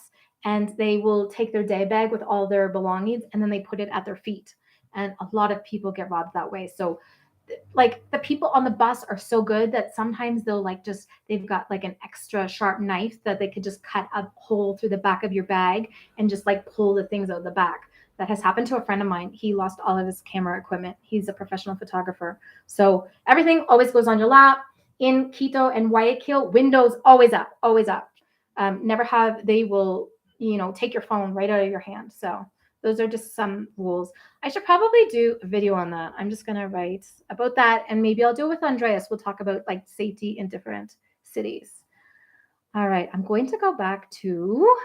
and they will take their day bag with all their belongings and then they put it at their feet. And a lot of people get robbed that way. So like the people on the bus are so good that sometimes they'll like just they've got like an extra sharp knife that they could just cut a hole through the back of your bag and just like pull the things out of the back. That has happened to a friend of mine. He lost all of his camera equipment. He's a professional photographer. So everything always goes on your lap. In Quito and Guayaquil, windows always up, always up. Never have, they will, take your phone right out of your hand. So those are just some rules. I should probably do a video on that. I'm just going to write about that. And maybe I'll do it with Andreas. We'll talk about like safety in different cities. All right. I'm going to go back to,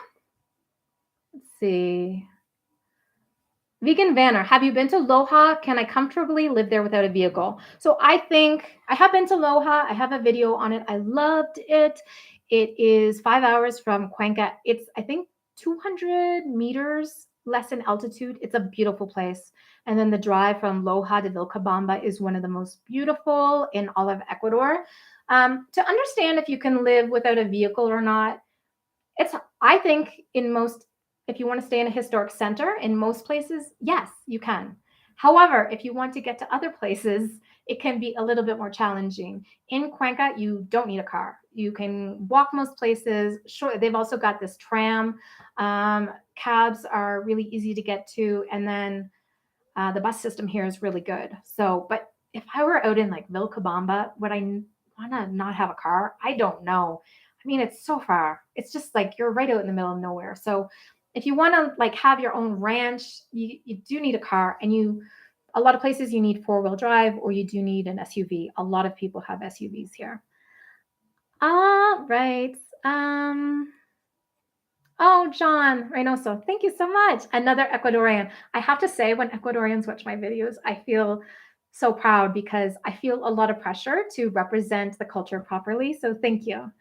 let's see. Vegan Vanner, have you been to Aloha? Can I comfortably live there without a vehicle? So I think I have been to Aloha. I have a video on it. I loved it. It is 5 hours from Cuenca. It's, I think, 200 meters less in altitude. It's a beautiful place. And then the drive from Loja to Vilcabamba is one of the most beautiful in all of Ecuador. To understand if you can live without a vehicle or not, I think if you want to stay in a historic center, in most places, yes, you can. However, if you want to get to other places, it can be a little bit more challenging. In Cuenca, you don't need a car. You can walk most places. Sure, they've also got this tram. Cabs are really easy to get to. And then the bus system here is really good. So, but if I were out in like Vilcabamba, would I want to not have a car? I don't know. I mean, it's so far. It's just like you're right out in the middle of nowhere. So if you want to like have your own ranch, you do need a car, and a lot of places you need 4-wheel drive or you do need an SUV. A lot of people have SUVs here. All right. Oh, John Reynoso, thank you so much. Another Ecuadorian. I have to say, when Ecuadorians watch my videos, I feel so proud because I feel a lot of pressure to represent the culture properly. So thank you.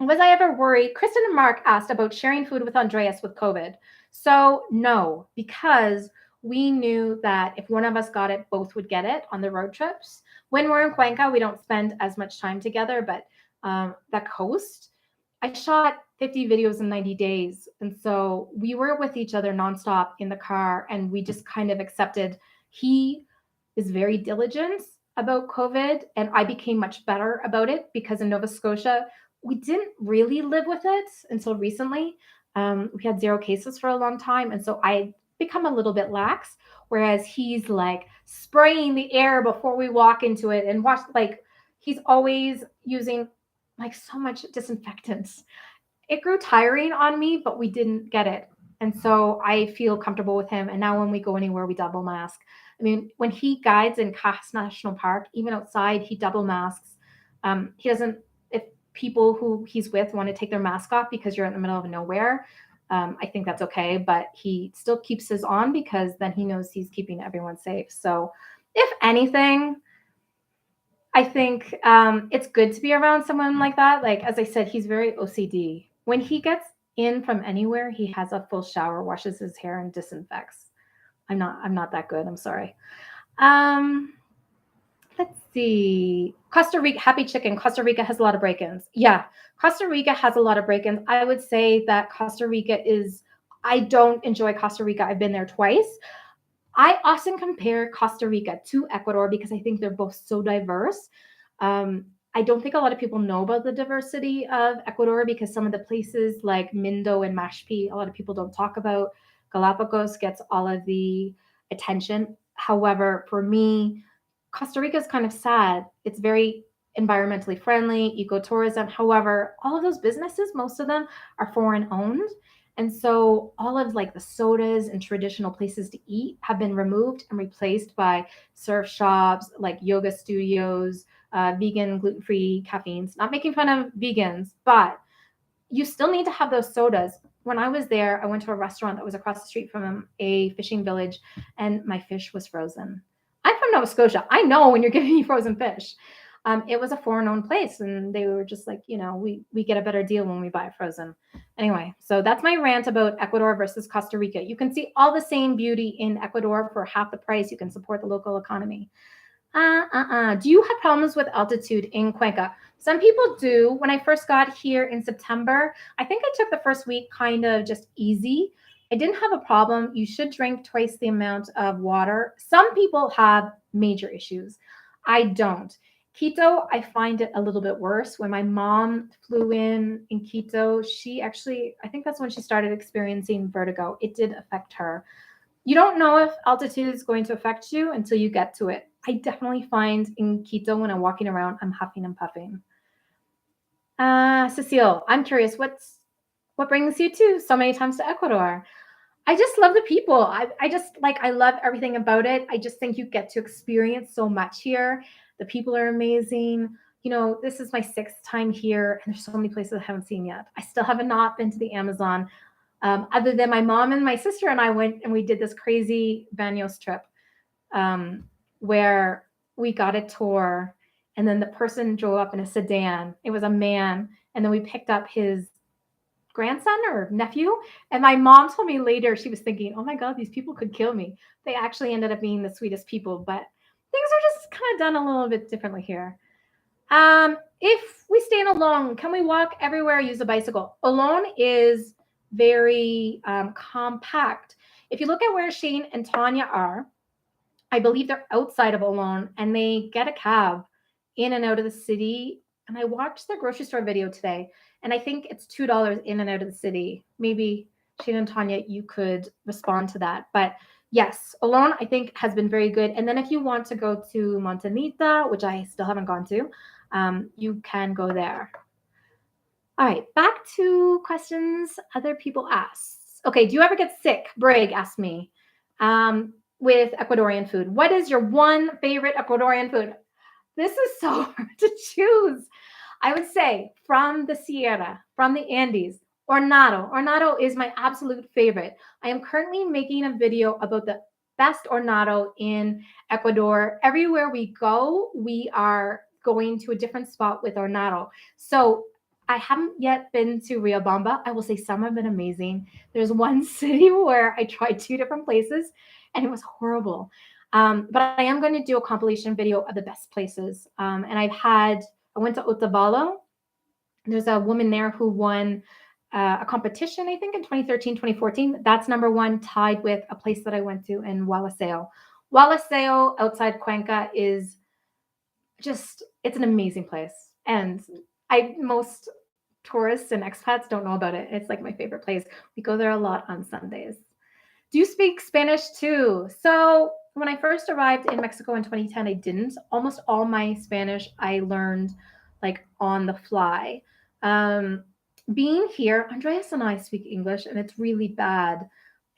Was I ever worried? Kristen and Mark asked about sharing food with Andreas with COVID. So no, because we knew that if one of us got it, both would get it on the road trips. When we're in Cuenca, we don't spend as much time together, but the coast, I shot 50 videos in 90 days. And so we were with each other nonstop in the car, and we just kind of accepted he is very diligent about COVID, and I became much better about it because in Nova Scotia, we didn't really live with it until recently. We had 0 cases for a long time. And so I become a little bit lax, whereas he's like spraying the air before we walk into it and he's always using like so much disinfectants. It grew tiring on me, but we didn't get it. And so I feel comfortable with him. And now when we go anywhere, we double mask. I mean, when he guides in Cass National Park, even outside, he double masks. He doesn't, if people who he's with want to take their mask off because you're in the middle of nowhere, I think that's okay. But he still keeps his on because then he knows he's keeping everyone safe. So if anything, I think it's good to be around someone like that. Like, as I said, he's very OCD. When he gets in from anywhere, he has a full shower, washes his hair, and disinfects. I'm not that good. I'm sorry. Let's see. Costa Rica, Happy Chicken. Costa Rica has a lot of break-ins. Yeah, Costa Rica has a lot of break-ins. I would say that Costa Rica is, I don't enjoy Costa Rica. I've been there twice. I often compare Costa Rica to Ecuador because I think they're both so diverse. I don't think a lot of people know about the diversity of Ecuador because some of the places like Mindo and Mashpi, a lot of people don't talk about. Galapagos gets all of the attention. However, for me, Costa Rica is kind of sad. It's very environmentally friendly, ecotourism. However, all of those businesses, most of them are foreign owned. And so all of like the sodas and traditional places to eat have been removed and replaced by surf shops, like yoga studios, vegan, gluten-free caffeines. Not making fun of vegans, but you still need to have those sodas. When I was there, I went to a restaurant that was across the street from a fishing village, and my fish was frozen. I'm from Nova Scotia. I know when you're giving me frozen fish. It was a foreign-owned place, and they were just like, we get a better deal when we buy it frozen. Anyway, so that's my rant about Ecuador versus Costa Rica. You can see all the same beauty in Ecuador for half the price. You can support the local economy. Do you have problems with altitude in Cuenca? Some people do. When I first got here in September, I think I took the first week kind of just easy. I didn't have a problem. You should drink twice the amount of water. Some people have major issues. I don't. Quito, I find it a little bit worse. When my mom flew in Quito, she actually, I think that's when she started experiencing vertigo. It did affect her. You don't know if altitude is going to affect you until you get to it. I definitely find in Quito when I'm walking around, I'm huffing and puffing. Cecile, I'm curious, what brings you to so many times to Ecuador? I just love the people. I love everything about it. I just think you get to experience so much here. The people are amazing. This is my 6th time here, and there's so many places I haven't seen yet. I still have not been to the Amazon. Other than my mom and my sister and I went and we did this crazy Banos trip where we got a tour, and then the person drove up in a sedan. It was a man, and then we picked up his grandson or nephew. And my mom told me later, she was thinking, oh my God, these people could kill me. They actually ended up being the sweetest people, but things are just kind of done a little bit differently here. If we stay in Aloha, can we walk everywhere, use a bicycle? Aloha is very compact. If you look at where Shane and Tanya are, I believe they're outside of Aloha, and they get a cab in and out of the city. And I watched their grocery store video today, and I think it's $2 in and out of the city. Maybe Shane and Tanya, you could respond to that. But yes, Aloha, I think, has been very good. And then if you want to go to Montanita, which I still haven't gone to, you can go there. All right, back to questions other people asked. Okay, do you ever get sick? Brig asked me. With Ecuadorian food. What is your one favorite Ecuadorian food? This is so hard to choose. I would say from the Sierra, from the Andes, Hornado. Hornado is my absolute favorite. I am currently making a video about the best Hornado in Ecuador. Everywhere we go, we are going to a different spot with Hornado. So I haven't yet been to Riobamba. I will say some have been amazing. There's one city where I tried 2 different places, and it was horrible. But I am going to do a compilation video of the best places. And I went to Otavalo. There's a woman there who won a competition, I think in 2013, 2014. That's number 1, tied with a place that I went to in Waliseo. Waliseo outside Cuenca is just, it's an amazing place. And most tourists and expats don't know about it. It's like my favorite place. We go there a lot on Sundays. Do you speak Spanish too? So when I first arrived in Mexico in 2010, I didn't. Almost all my Spanish I learned like on the fly. Being here, Andreas and I speak English, and it's really bad.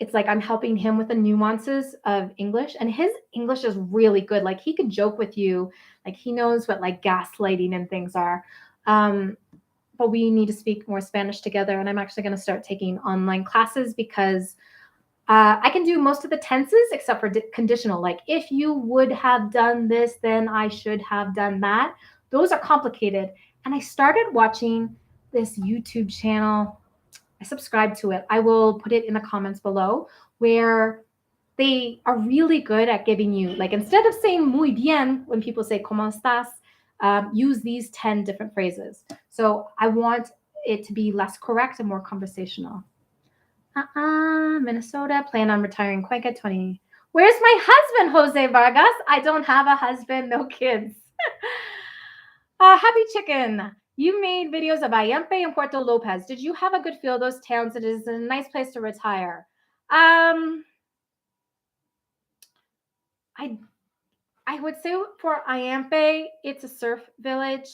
It's like I'm helping him with the nuances of English, and his English is really good. Like he could joke with you, like he knows what like gaslighting and things are. But we need to speak more Spanish together, and I'm actually going to start taking online classes because I can do most of the tenses except for conditional. Like if you would have done this, then I should have done that. Those are complicated. And I started watching this YouTube channel. I subscribed to it. I will put it in the comments below, where they are really good at giving you, like, instead of saying muy bien when people say ¿cómo estás?, use these 10 different phrases. So I want it to be less correct and more conversational. Minnesota, plan on retiring Cuenca 20. Where's my husband, Jose Vargas? I don't have a husband, no kids. Happy Chicken. You made videos of Ayampe and Puerto Lopez. Did you have a good feel of those towns? It is a nice place to retire. I would say for Ayampe, it's a surf village,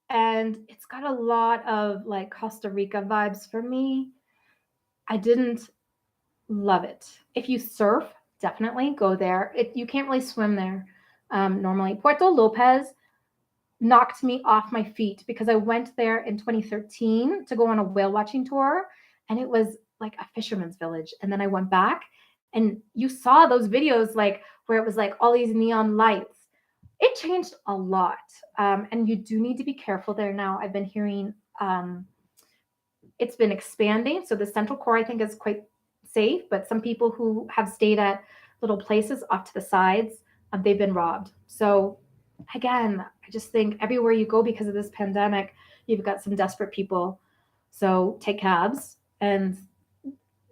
and it's got a lot of like Costa Rica vibes for me. I didn't love it. If you surf, definitely go there. You can't really swim there normally. Puerto Lopez knocked me off my feet because I went there in 2013 to go on a whale watching tour, and it was like a fisherman's village. And then I went back, and you saw those videos like where it was like all these neon lights. It changed a lot, and you do need to be careful there now. I've been hearing it's been expanding, so the central core I think is quite safe, but some people who have stayed at little places off to the sides, they've been robbed. So again, I just think everywhere you go because of this pandemic, you've got some desperate people. So take cabs. And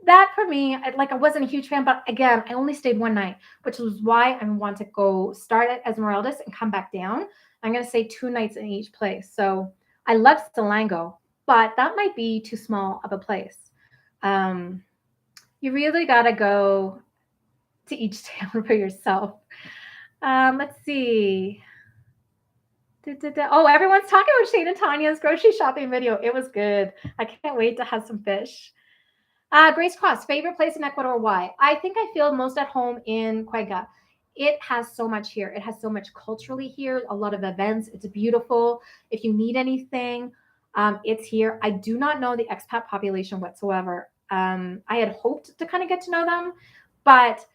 that for me, I wasn't a huge fan, but again, I only stayed one night, which was why I want to go start at Esmeraldas and come back down. I'm going to say 2 nights in each place. So I love Stalango, but that might be too small of a place. You really got to go to each town for yourself. Let's see. Oh, everyone's talking about Shane and Tanya's grocery shopping video. It was good. I can't wait to have some fish. Grace Cross, favorite place in Ecuador, why? I think I feel most at home in Cuenca. It has so much here. It has so much culturally here, a lot of events. It's beautiful. If you need anything, it's here. I do not know the expat population whatsoever. I had hoped to kind of get to know them, but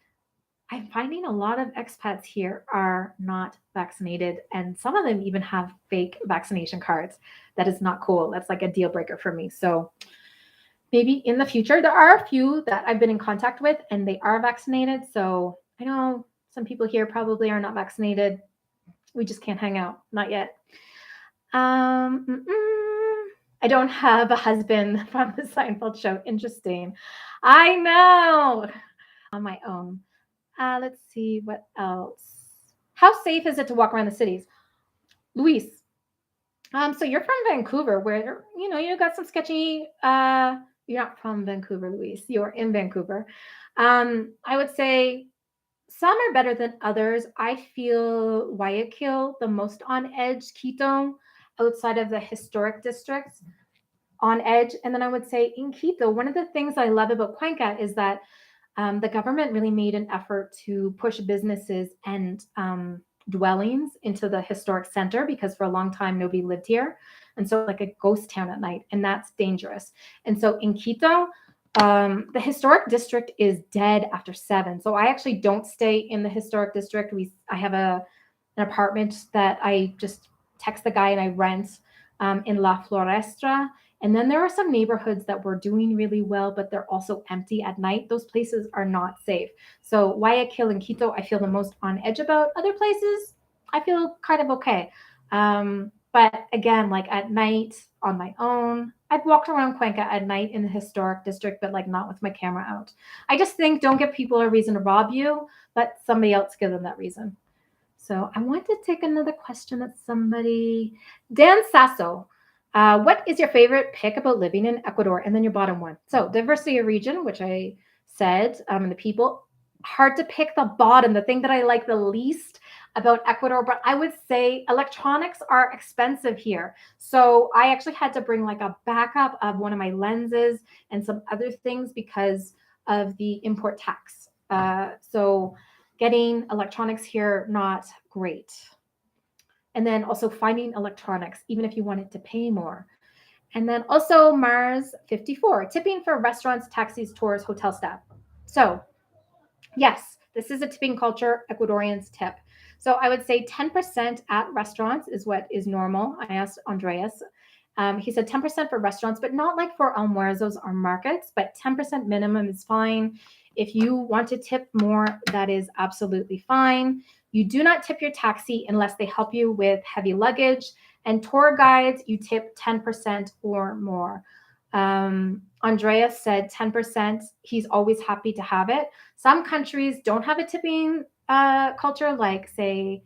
I'm finding a lot of expats here are not vaccinated, and some of them even have fake vaccination cards. That is not cool. That's like a deal breaker for me. So maybe in the future, there are a few that I've been in contact with and they are vaccinated. So I know some people here probably are not vaccinated. We just can't hang out. Not yet. I don't have a husband from the Seinfeld show. Interesting. I know. On my own. Let's see what else. How safe is it to walk around the cities? Luis. So you're from Vancouver, where you got some sketchy. You're not from Vancouver, Luis. You're in Vancouver. I would say some are better than others. I feel Guayaquil the most on edge. Quito, outside of the historic districts, on edge. And then I would say in Quito, one of the things I love about Cuenca is that the government really made an effort to push businesses and dwellings into the historic center, because for a long time nobody lived here, and so like a ghost town at night, and that's dangerous. And so in Quito, the historic district is dead after 7. So I actually don't stay in the historic district. I have an apartment that I just text the guy and I rent in La Floresta. And then there are some neighborhoods that were doing really well, but they're also empty at night. Those places are not safe. So Guayaquil and Quito, I feel the most on edge about. Other places, I feel kind of okay. But again, like at night on my own, I've walked around Cuenca at night in the historic district, but like not with my camera out. I just think don't give people a reason to rob you, let somebody else give them that reason. So I want to take another question that Dan Sasso. What is your favorite pick about living in Ecuador? And then your bottom one. So diversity of region, which I said, and the people. Hard to pick the bottom, the thing that I like the least about Ecuador, but I would say electronics are expensive here. So I actually had to bring like a backup of one of my lenses and some other things because of the import tax. So getting electronics here, not great. And then also finding electronics, even if you wanted to pay more. And then also Mars 54, tipping for restaurants, taxis, tours, hotel staff. So yes, this is a tipping culture. Ecuadorians tip. So I would say 10% at restaurants is what is normal. I asked Andreas. He said 10% for restaurants, but not like for almuerzos or markets, but 10% minimum is fine. If you want to tip more, that is absolutely fine. You do not tip your taxi unless they help you with heavy luggage. And tour guides, you tip 10% or more. Andreas said 10%. He's always happy to have it. Some countries don't have a tipping culture, like, say,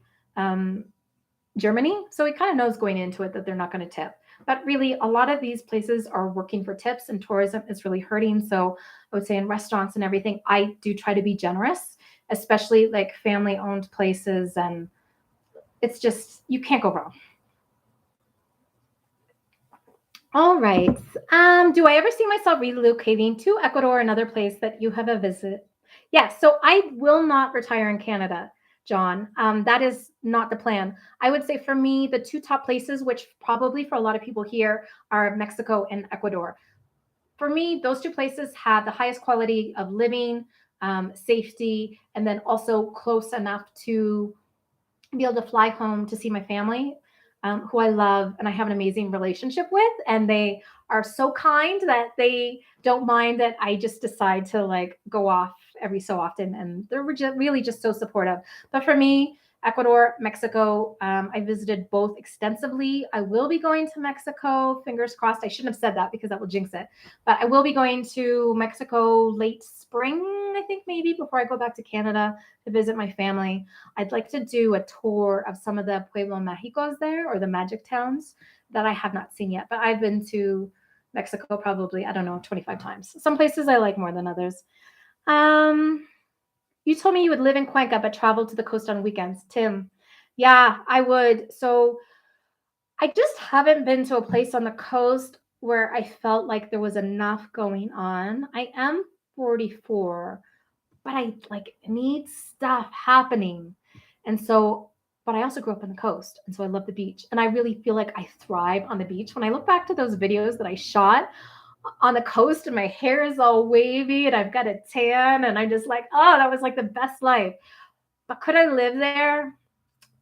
Germany. So he kind of knows going into it that they're not going to tip. But really, a lot of these places are working for tips, and tourism is really hurting. So I would say in restaurants and everything, I do try to be generous, especially like family-owned places. And it's just, you can't go wrong. All right. Do I ever see myself relocating to Ecuador, another place that you have a visit? Yes. So I will not retire in Canada, John. That is not the plan. I would say for me, the two top places, which probably for a lot of people here, are Mexico and Ecuador. For me, those two places have the highest quality of living, safety, and then also close enough to be able to fly home to see my family, who I love and I have an amazing relationship with. And they are so kind that they don't mind that I just decide to like go off every so often. And they're really just so supportive. But for me, Ecuador, Mexico, I visited both extensively. I will be going to Mexico, fingers crossed. I shouldn't have said that because that will jinx it. But I will be going to Mexico late spring, I think, maybe before I go back to Canada to visit my family. I'd like to do a tour of some of the Pueblo Mágicos there, or the magic towns that I have not seen yet. But I've been to Mexico probably, I don't know, 25 times. Some places I like more than others. You told me you would live in Cuenca but travel to the coast on weekends. Tim, yeah, I would. So I just haven't been to a place on the coast where I felt like there was enough going on. I am 44, but I like need stuff happening. And so, but I also grew up on the coast. And so I love the beach. And I really feel like I thrive on the beach. When I look back to those videos that I shot on the coast and my hair is all wavy and I've got a tan and I'm just like, oh, that was like the best life. But could I live there?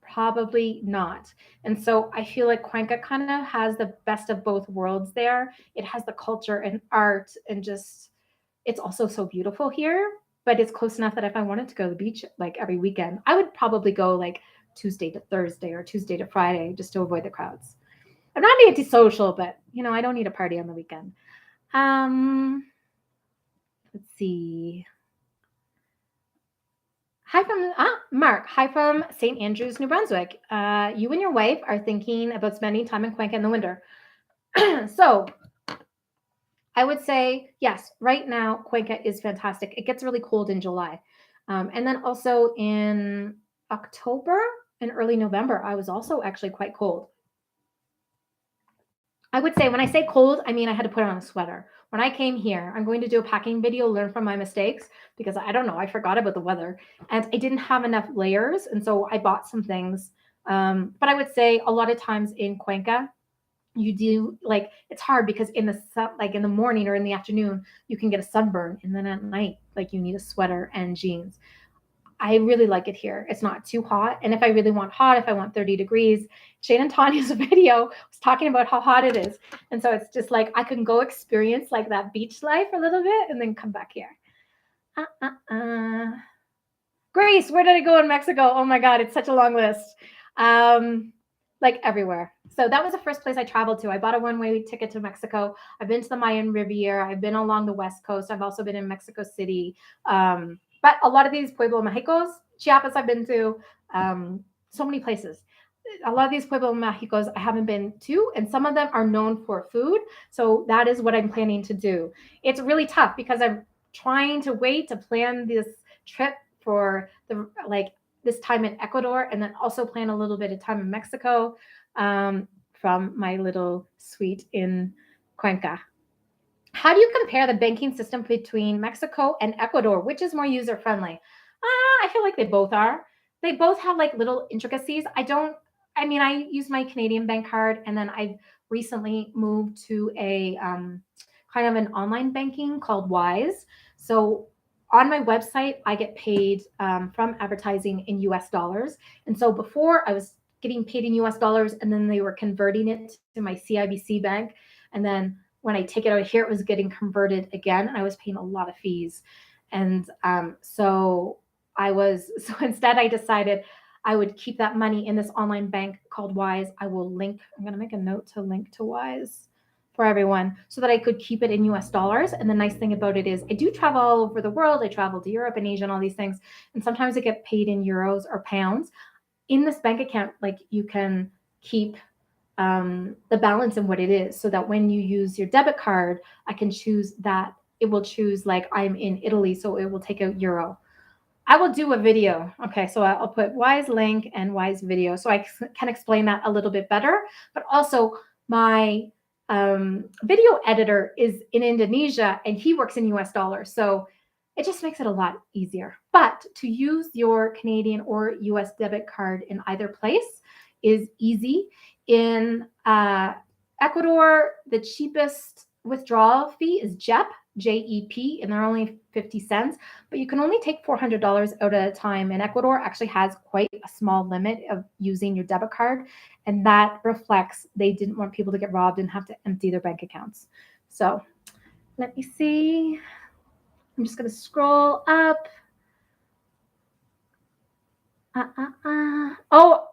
Probably not. And so I feel like Cuenca kind of has the best of both worlds there. It has the culture and art and just, it's also so beautiful here, but it's close enough that if I wanted to go to the beach like every weekend, I would probably go like Tuesday to Thursday or Tuesday to Friday just to avoid the crowds. I'm not antisocial, but I don't need a party on the weekend. Let's see. Hi from Mark. Hi from St. Andrews, New Brunswick. You and your wife are thinking about spending time in Cuenca in the winter. So I would say, yes, right now, Cuenca is fantastic. It gets really cold in July. And then also in October and early November, I was also actually quite cold. I would say when I say cold, I mean I had to put on a sweater. When I came here, I'm going to do a packing video, learn from my mistakes, because I don't know, I forgot about the weather and I didn't have enough layers. And so I bought some things. But I would say a lot of times in Cuenca, you do like, it's hard because in the sun, like in the morning or in the afternoon, you can get a sunburn. And then at night, like you need a sweater and jeans. I really like it here. It's not too hot. And if I really want hot, if I want 30 degrees, Shane and Tanya's video was talking about how hot it is. And so it's just like I can go experience like that beach life a little bit and then come back here. Grace, where did I go in Mexico? Oh my God, it's such a long list. Like everywhere. So that was the first place I traveled to. I bought a one-way ticket to Mexico. I've been to the Mayan Riviera. I've been along the West Coast. I've also been in Mexico City. But a lot of these Pueblo Mágicos, Chiapas I've been to, so many places. A lot of these Pueblo Mágicos I haven't been to, and some of them are known for food. So that is what I'm planning to do. It's really tough because I'm trying to wait to plan this trip for this time in Ecuador and then also plan a little bit of time in Mexico from my little suite in Cuenca. How do you compare the banking system between Mexico and Ecuador? Which is more user-friendly? I feel like they both are. They both have like little intricacies. I use my Canadian bank card, and then I've recently moved to a kind of an online banking called Wise. So on my website, I get paid from advertising in US dollars. And so before I was getting paid in US dollars, and then they were converting it to my CIBC bank. And then when I take it out of here, it was getting converted again, and I was paying a lot of fees. And so instead I decided I would keep that money in this online bank called Wise. I'm going to make a note to link to Wise for everyone so that I could keep it in US dollars. And the nice thing about it is I do travel all over the world. I travel to Europe and Asia and all these things. And sometimes I get paid in euros or pounds. In this bank account, like you can keep the balance in what it is so that when you use your debit card, I can choose that it will choose like I'm in Italy, so it will take out euro. I will do a video. Okay, so I'll put Wise link and Wise video so I can explain that a little bit better. But also, my video editor is in Indonesia and he works in US dollars. So it just makes it a lot easier. But to use your Canadian or US debit card in either place is easy. In Ecuador, the cheapest withdrawal fee is JEP, and they're only 50 cents, but you can only take $400 out at a time. And Ecuador actually has quite a small limit of using your debit card, and that reflects they didn't want people to get robbed and have to empty their bank accounts. So let me see. I'm just going to scroll up. Oh,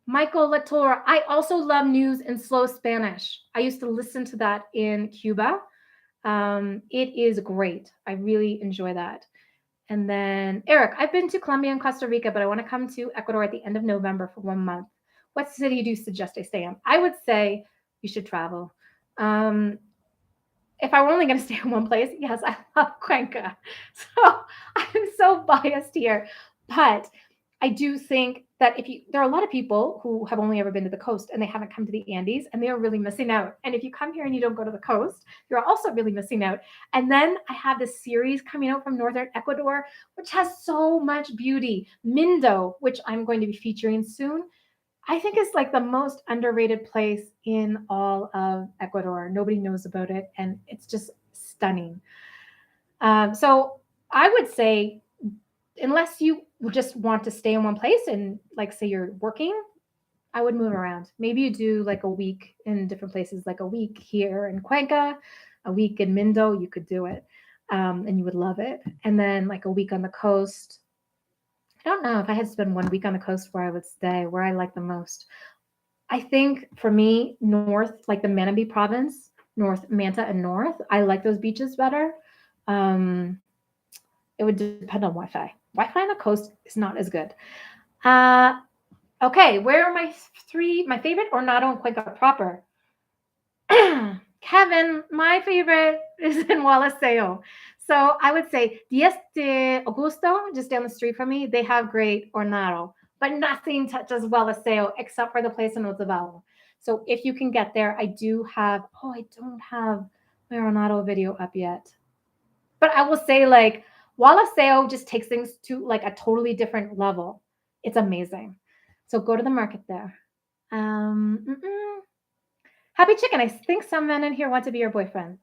Michael Latour, I also love news in slow Spanish. I used to listen to that in Cuba. It is great. I really enjoy that. And then Eric, I've been to Colombia and Costa Rica, but I want to come to Ecuador at the end of November for 1 month. What city do you suggest I stay in? I would say you should travel. If I were only going to stay in one place, yes, I love Cuenca. So I'm so biased here. But I do think that there are a lot of people who have only ever been to the coast and they haven't come to the Andes and they are really missing out. And if you come here and you don't go to the coast, you're also really missing out. And then I have this series coming out from Northern Ecuador, which has so much beauty. Mindo, which I'm going to be featuring soon, I think is like the most underrated place in all of Ecuador. Nobody knows about it, and it's just stunning. So I would say, unless you just want to stay in one place and like say you're working, I would move around. Maybe you do like a week in different places, like a week here in Cuenca, a week in Mindo, you could do it. And you would love it. And then like a week on the coast. I don't know if I had to spend 1 week on the coast where I would stay, where I like the most. I think for me, north, like the Manabí province, North Manta and North, I like those beaches better. It would depend on Wi-Fi. Wi-Fi on the coast is not as good. Okay, where are my favorite Ornato and Cuenca proper? Kevin, my favorite is in Waliseo. So I would say 10 de Augusto, just down the street from me, they have great Ornato, but nothing touches Waliseo except for the place in Otavalo. So if you can get there, I don't have my Ornato video up yet. But I will say like Waliseo just takes things to like a totally different level. It's amazing. So go to the market there. Happy Chicken, I think some men in here want to be your boyfriend.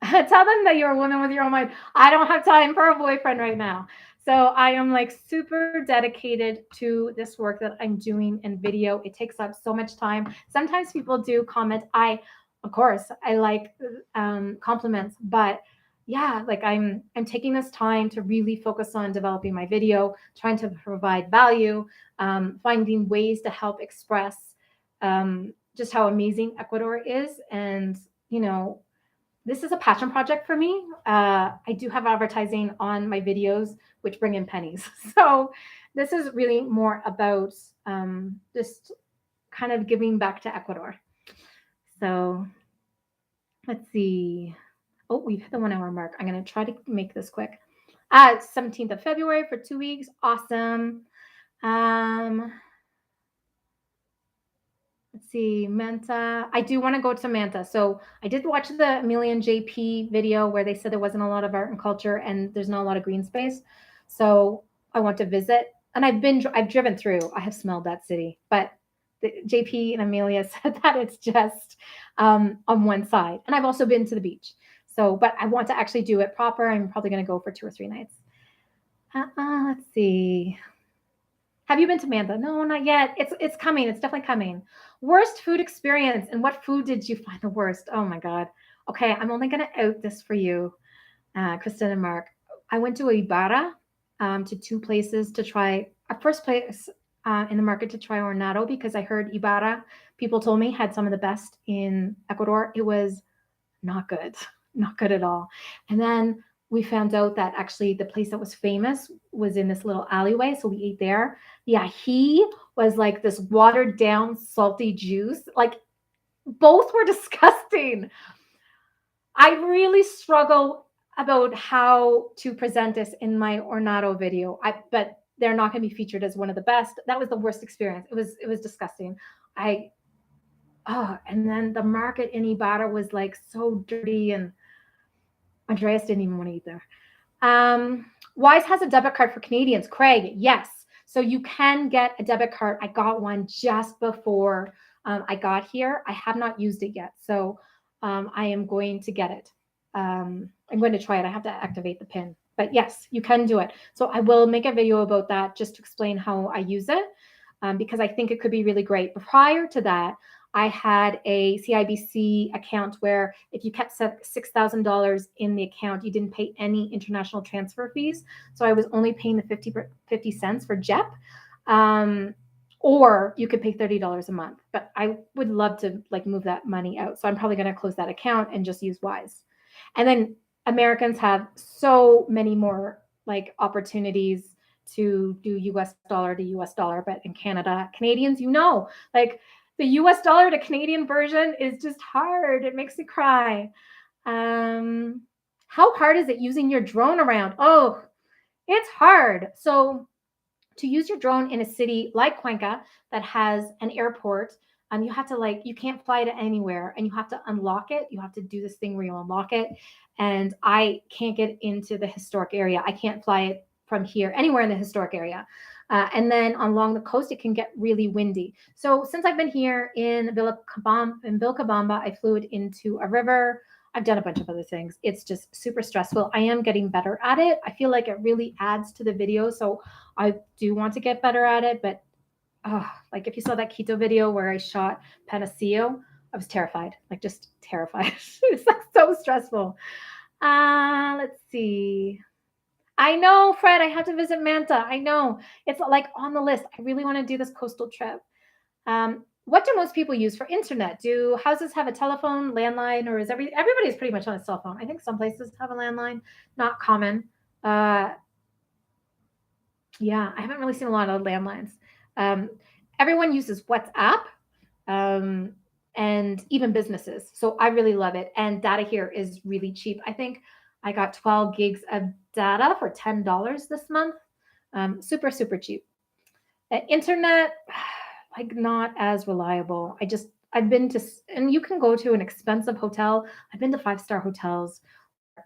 Tell them that you're a woman with your own mind. I don't have time for a boyfriend right now. So I am like super dedicated to this work that I'm doing in video. It takes up so much time. Sometimes people do comment. Of course, I like compliments, but yeah, like I'm taking this time to really focus on developing my video, trying to provide value, finding ways to help express just how amazing Ecuador is. And, this is a passion project for me. I do have advertising on my videos, which bring in pennies. So this is really more about just kind of giving back to Ecuador. So let's see. Oh, we've hit the 1 hour mark. I'm going to try to make this quick. 17th of February for 2 weeks. Awesome. Let's see, Manta. I do want to go to Manta. So I did watch the Amelia and JP video where they said there wasn't a lot of art and culture and there's not a lot of green space. So I want to visit. And I've driven through. I have smelled that city. But JP and Amelia said that it's just on one side. And I've also been to the beach. So, but I want to actually do it proper. I'm probably going to go for 2 or 3 nights. Let's see. Have you been to Manta? No, not yet. It's coming. It's definitely coming. Worst food experience. And what food did you find the worst? Oh my God. Okay, I'm only going to out this for you, Kristen and Mark. I went to Ibarra, to two places to try. First place in the market to try ornato because I heard Ibarra, people told me, had some of the best in Ecuador. It was not good, not good at all. And then we found out that actually the place that was famous was in this little alleyway. So we ate there. Yeah, he was like this watered down, salty juice. Like both were disgusting. I really struggle about how to present this in my ornato video. But they're not going to be featured as one of the best. That was the worst experience. It was disgusting. I and then the market in Ibarra was like so dirty, and Andreas didn't even want to eat there. Wise has a debit card for Canadians. Craig, yes. So you can get a debit card. I got one just before I got here. I have not used it yet. So I am going to get it. I'm going to try it. I have to activate the PIN. But yes, you can do it. So I will make a video about that just to explain how I use it, because I think it could be really great. But prior to that, I had a CIBC account where if you kept $6,000 in the account, you didn't pay any international transfer fees. So I was only paying the 50 cents for JEP. Or you could pay $30 a month. But I would love to like move that money out. So I'm probably going to close that account and just use Wise. And then Americans have so many more like opportunities to do US dollar to US dollar. But in Canada, Canadians, like the US dollar to Canadian version is just hard. It makes me cry. How hard is it using your drone around? Oh, it's hard. So to use your drone in a city like Cuenca that has an airport, you have to you can't fly to anywhere and you have to unlock it. You have to do this thing where you unlock it. And I can't get into the historic area. I can't fly it from here anywhere in the historic area. And then along the coast, it can get really windy. So since I've been here in Vilcabamba, I flew it into a river. I've done a bunch of other things. It's just super stressful. I am getting better at it. I feel like it really adds to the video. So I do want to get better at it. But like if you saw that Quito video where I shot Panaceo, I was terrified, like just terrified. It was like so stressful. Let's see. I know, Fred, I have to visit Manta. I know. It's like on the list. I really want to do this coastal trip. What do most people use for internet? Do houses have a telephone, landline, or is everybody's pretty much on a cell phone? I think some places have a landline, not common. Yeah, I haven't really seen a lot of landlines. Everyone uses WhatsApp, and even businesses. So I really love it. And data here is really cheap. I think I got 12 gigs of data for $10 this month. Super, super cheap. Internet, like not as reliable. I've been to, and you can go to an expensive hotel. I've been to 5-star hotels.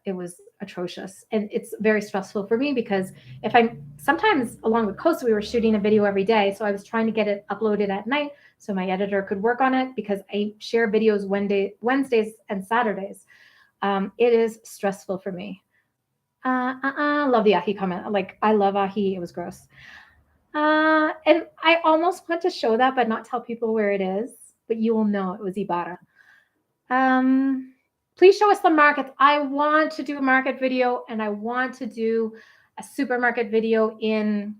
It was atrocious. And it's very stressful for me because sometimes along with Coast, we were shooting a video every day. So I was trying to get it uploaded at night so my editor could work on it because I share videos Wednesdays and Saturdays. It is stressful for me. Love the ahi comment. Like, I love ahi. It was gross. And I almost want to show that, but not tell people where it is. But you will know it was Ibarra. Please show us the markets. I want to do a market video, and I want to do a supermarket video in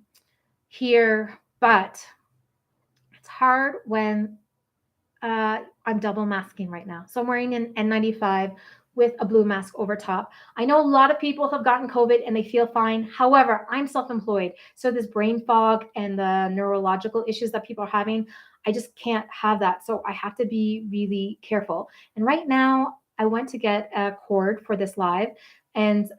here, but it's hard when I'm double masking right now. So I'm wearing an N95 with a blue mask over top. I know a lot of people have gotten COVID and they feel fine. However, I'm self-employed. So this brain fog and the neurological issues that people are having, I just can't have that. So I have to be really careful. And right now, I went to get a cord for this live, and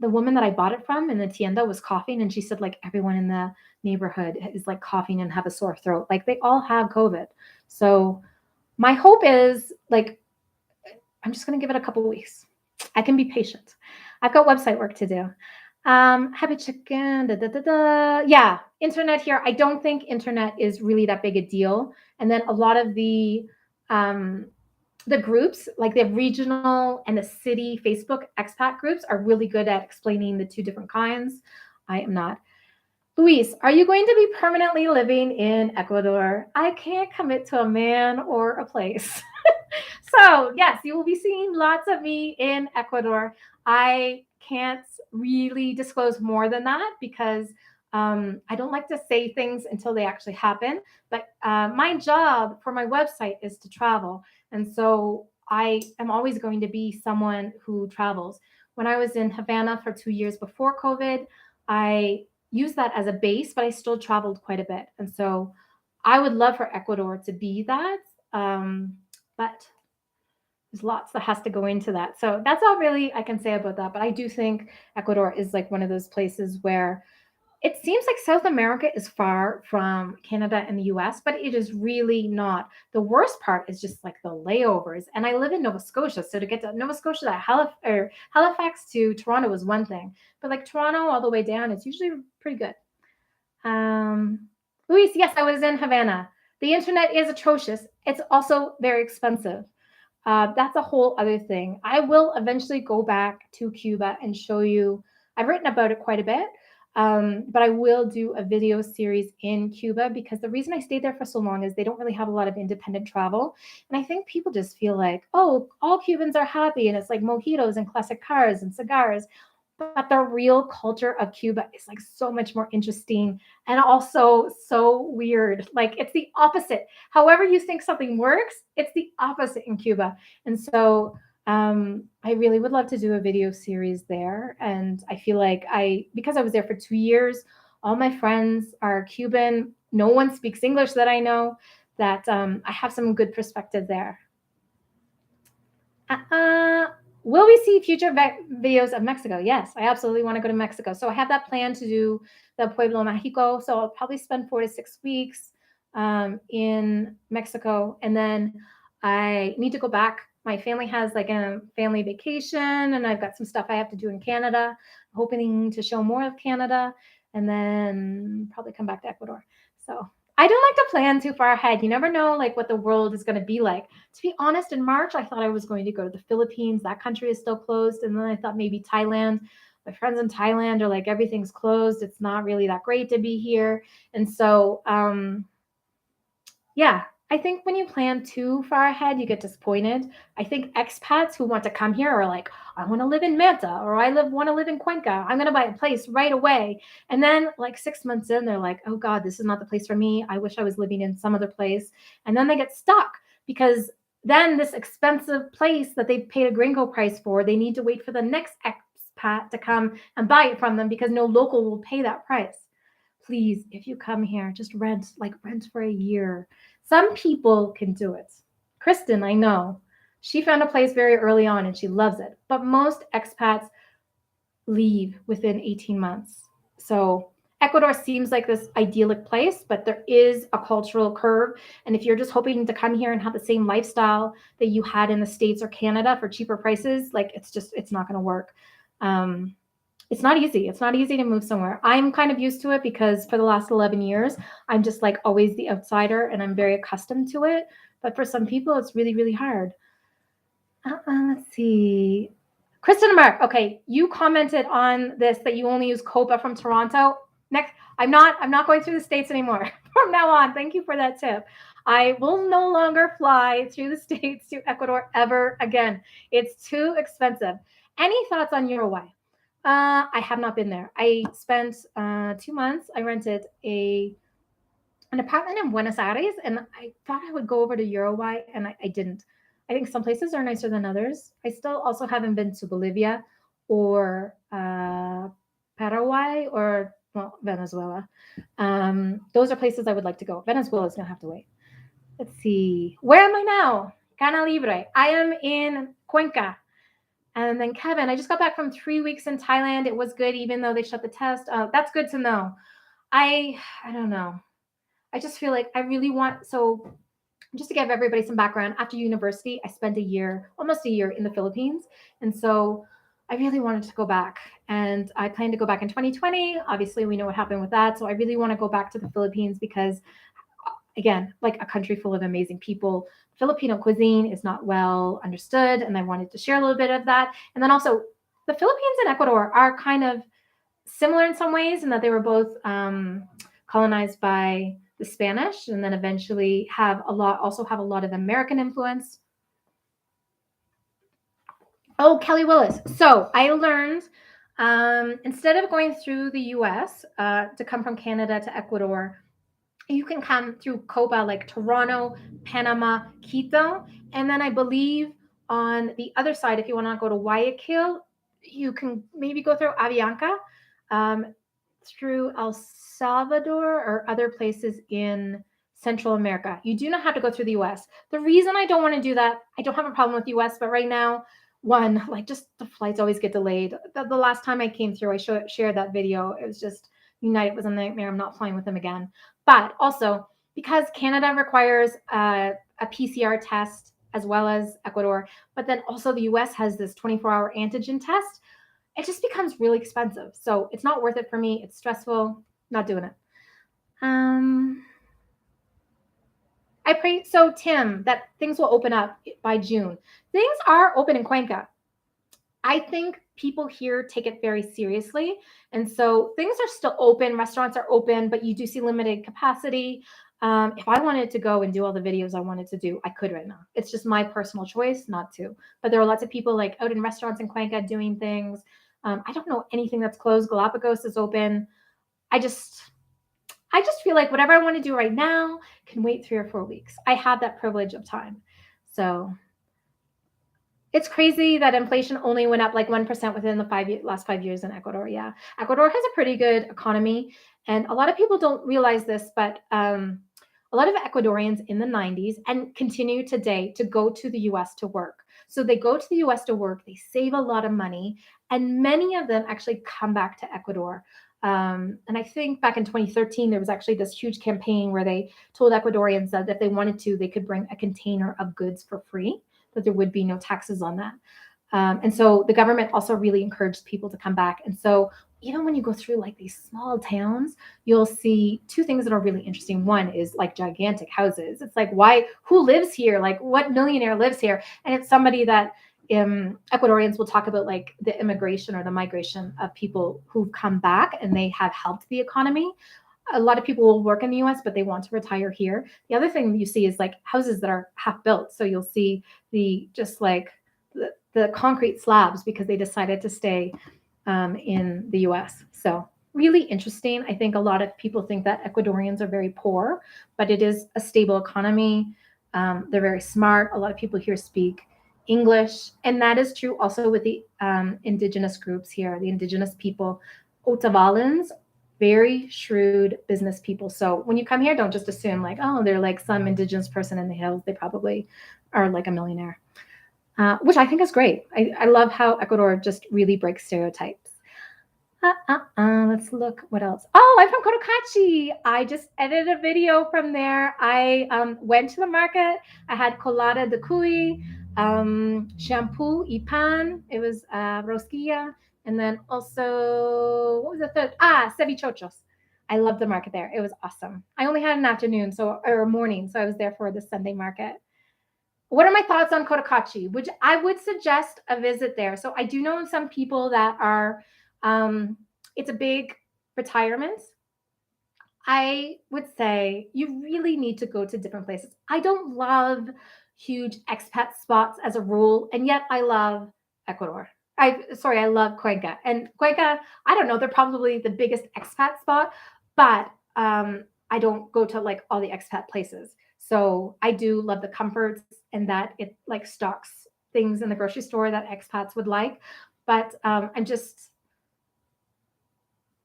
the woman that I bought it from in the tienda was coughing, and she said like everyone in the neighborhood is like coughing and have a sore throat. Like they all have COVID. So my hope is like, I'm just going to give it a couple of weeks. I can be patient. I've got website work to do. Happy chicken. Yeah, internet here. I don't think internet is really that big a deal. And then a lot of the groups, like the regional and the city Facebook expat groups, are really good at explaining the two different kinds. I am not. Luis, are you going to be permanently living in Ecuador? I can't commit to a man or a place. So yes, you will be seeing lots of me in Ecuador. I can't really disclose more than that because I don't like to say things until they actually happen. But my job for my website is to travel. And so I am always going to be someone who travels. When I was in Havana for 2 years before COVID, I used that as a base, but I still traveled quite a bit. And so I would love for Ecuador to be that. But there's lots that has to go into that. So that's all really I can say about that. But I do think Ecuador is like one of those places where it seems like South America is far from Canada and the US, but it is really not. The worst part is just like the layovers. And I live in Nova Scotia. So to get to Nova Scotia, Halifax to Toronto is one thing. But like Toronto all the way down, it's usually pretty good. Luis, yes, I was in Havana. The internet is atrocious. It's also very expensive. That's a whole other thing. I will eventually go back to Cuba and show you. I've written about it quite a bit, but I will do a video series in Cuba because the reason I stayed there for so long is they don't really have a lot of independent travel. And I think people just feel like, oh, all Cubans are happy and it's like mojitos and classic cars and cigars. But the real culture of Cuba is like so much more interesting and also so weird. Like it's the opposite. However, you think something works, it's the opposite in Cuba. And so I really would love to do a video series there. And I feel like because I was there for 2 years, all my friends are Cuban. No one speaks English that I know, that I have some good perspective there. Will we see future videos of Mexico? Yes, I absolutely want to go to Mexico. So I have that plan to do the Pueblo Mágico. So I'll probably spend 4 to 6 weeks in Mexico. And then I need to go back. My family has like a family vacation, and I've got some stuff I have to do in Canada, hoping to show more of Canada, and then probably come back to Ecuador. So I don't like to plan too far ahead. You never know like what the world is going to be like. To be honest, in March, I thought I was going to go to the Philippines. That country is still closed. And then I thought maybe Thailand. My friends in Thailand are like, everything's closed. It's not really that great to be here. And so, yeah, I think when you plan too far ahead, you get disappointed. I think expats who want to come here are like, I want to live in Manta or want to live in Cuenca. I'm going to buy a place right away. And then like 6 months in, they're like, oh God, this is not the place for me. I wish I was living in some other place. And then they get stuck because then this expensive place that they've paid a gringo price for, they need to wait for the next expat to come and buy it from them because no local will pay that price. Please, if you come here, just rent for a year. Some people can do it. Kristen, I know. She found a place very early on and she loves it. But most expats leave within 18 months. So Ecuador seems like this idyllic place, but there is a cultural curve. And if you're just hoping to come here and have the same lifestyle that you had in the States or Canada for cheaper prices, like it's not going to work. It's not easy. It's not easy to move somewhere. I'm kind of used to it because for the last 11 years, I'm just like always the outsider and I'm very accustomed to it. But for some people, it's really, really hard. Let's see. Kristen and Mark, okay, you commented on this that you only use Copa from Toronto. Next, I'm not going through the States anymore from now on. Thank you for that tip. I will no longer fly through the States to Ecuador ever again. It's too expensive. Any thoughts on Uruguay? I have not been there. I spent 2 months. I rented an apartment in Buenos Aires, and I thought I would go over to Uruguay, and I didn't. I think some places are nicer than others. I still also haven't been to Bolivia or Paraguay or Venezuela. Those are places I would like to go. Venezuela is going to have to wait. Let's see. Where am I now? Cana Libre. I am in Cuenca. And then Kevin, I just got back from 3 weeks in Thailand. It was good, even though they shut the test. That's good to know. I don't know. I just feel like I really want, so just to give everybody some background, after university, I spent almost a year in the Philippines. And so I really wanted to go back. And I plan to go back in 2020. Obviously, we know what happened with that. So I really want to go back to the Philippines because, again, like a country full of amazing people. Filipino cuisine is not well understood, and I wanted to share a little bit of that. And then also, the Philippines and Ecuador are kind of similar in some ways in that they were both colonized by the Spanish, and then eventually have a lot of American influence. Oh, Kelly Willis. So I learned instead of going through the US to come from Canada to Ecuador, you can come through Copa, like Toronto, Panama, Quito. And then I believe on the other side, if you want to go to Guayaquil, you can maybe go through Avianca, um, through El Salvador or other places in Central America. You do not have to go through the US. The reason I don't want to do that, I don't have a problem with the US, but right now, one, like just the flights always get delayed. The last time I came through, I shared that video. It was just United was a nightmare. I'm not flying with them again. But also, because Canada requires a PCR test as well as Ecuador, but then also the US has this 24-hour antigen test, it just becomes really expensive. So it's not worth it for me. It's stressful. Not doing it. Um, I pray so, Tim, that things will open up by June. Things are open in Cuenca. I think people here take it very seriously. And so things are still open, restaurants are open, but you do see limited capacity. If I wanted to go and do all the videos I wanted to do, I could right now. It's just my personal choice not to. But there are lots of people like out in restaurants in Cuenca doing things. I don't know anything that's closed. Galapagos is open. I just feel like whatever I want to do right now can wait 3 or 4 weeks. I have that privilege of time. So it's crazy that inflation only went up like 1% within the last 5 years in Ecuador. Yeah. Ecuador has a pretty good economy. And a lot of people don't realize this, but a lot of Ecuadorians in the 90s and continue today to go to the US to work. So they go to the US to work, they save a lot of money, and many of them actually come back to Ecuador. And I think back in 2013, there was actually this huge campaign where they told Ecuadorians that if they wanted to, they could bring a container of goods for free, that there would be no taxes on that. And so the government also really encouraged people to come back. And so even when you go through like these small towns, you'll see two things that are really interesting. One is like gigantic houses. It's like, why, who lives here? Like what millionaire lives here? And it's somebody that Ecuadorians will talk about like the immigration or the migration of people who've come back and they have helped the economy. A lot of people will work in the US, but they want to retire here. The other thing you see is like houses that are half built. So you'll see the just like the concrete slabs because they decided to stay in the US. So really interesting. I think a lot of people think that Ecuadorians are very poor, but it is a stable economy. They're very smart. A lot of people here speak English, and that is true also with the indigenous groups here, the indigenous people. Otavalans, very shrewd business people. So when you come here, don't just assume like, oh, they're like some indigenous person in the hills. They probably are like a millionaire, which I think is great. I love how Ecuador just really breaks stereotypes. Let's look. What else? Oh, I'm from Cotocachi. I just edited a video from there. I went to the market. I had colada de cuy, shampoo, ipan. It was rosquilla. And then also, what was the third? Cevichochos. I loved the market there. It was awesome. I only had an afternoon, or a morning, so I was there for the Sunday market. What are my thoughts on Cotocachi? Which I would suggest a visit there. So I do know some people that are, it's a big retirement. I would say you really need to go to different places. I don't love huge expat spots as a rule, and yet I love Ecuador. I love Cuenca. And Cuenca, I don't know, they're probably the biggest expat spot, but I don't go to like all the expat places. So I do love the comforts and that it like stocks things in the grocery store that expats would like. But I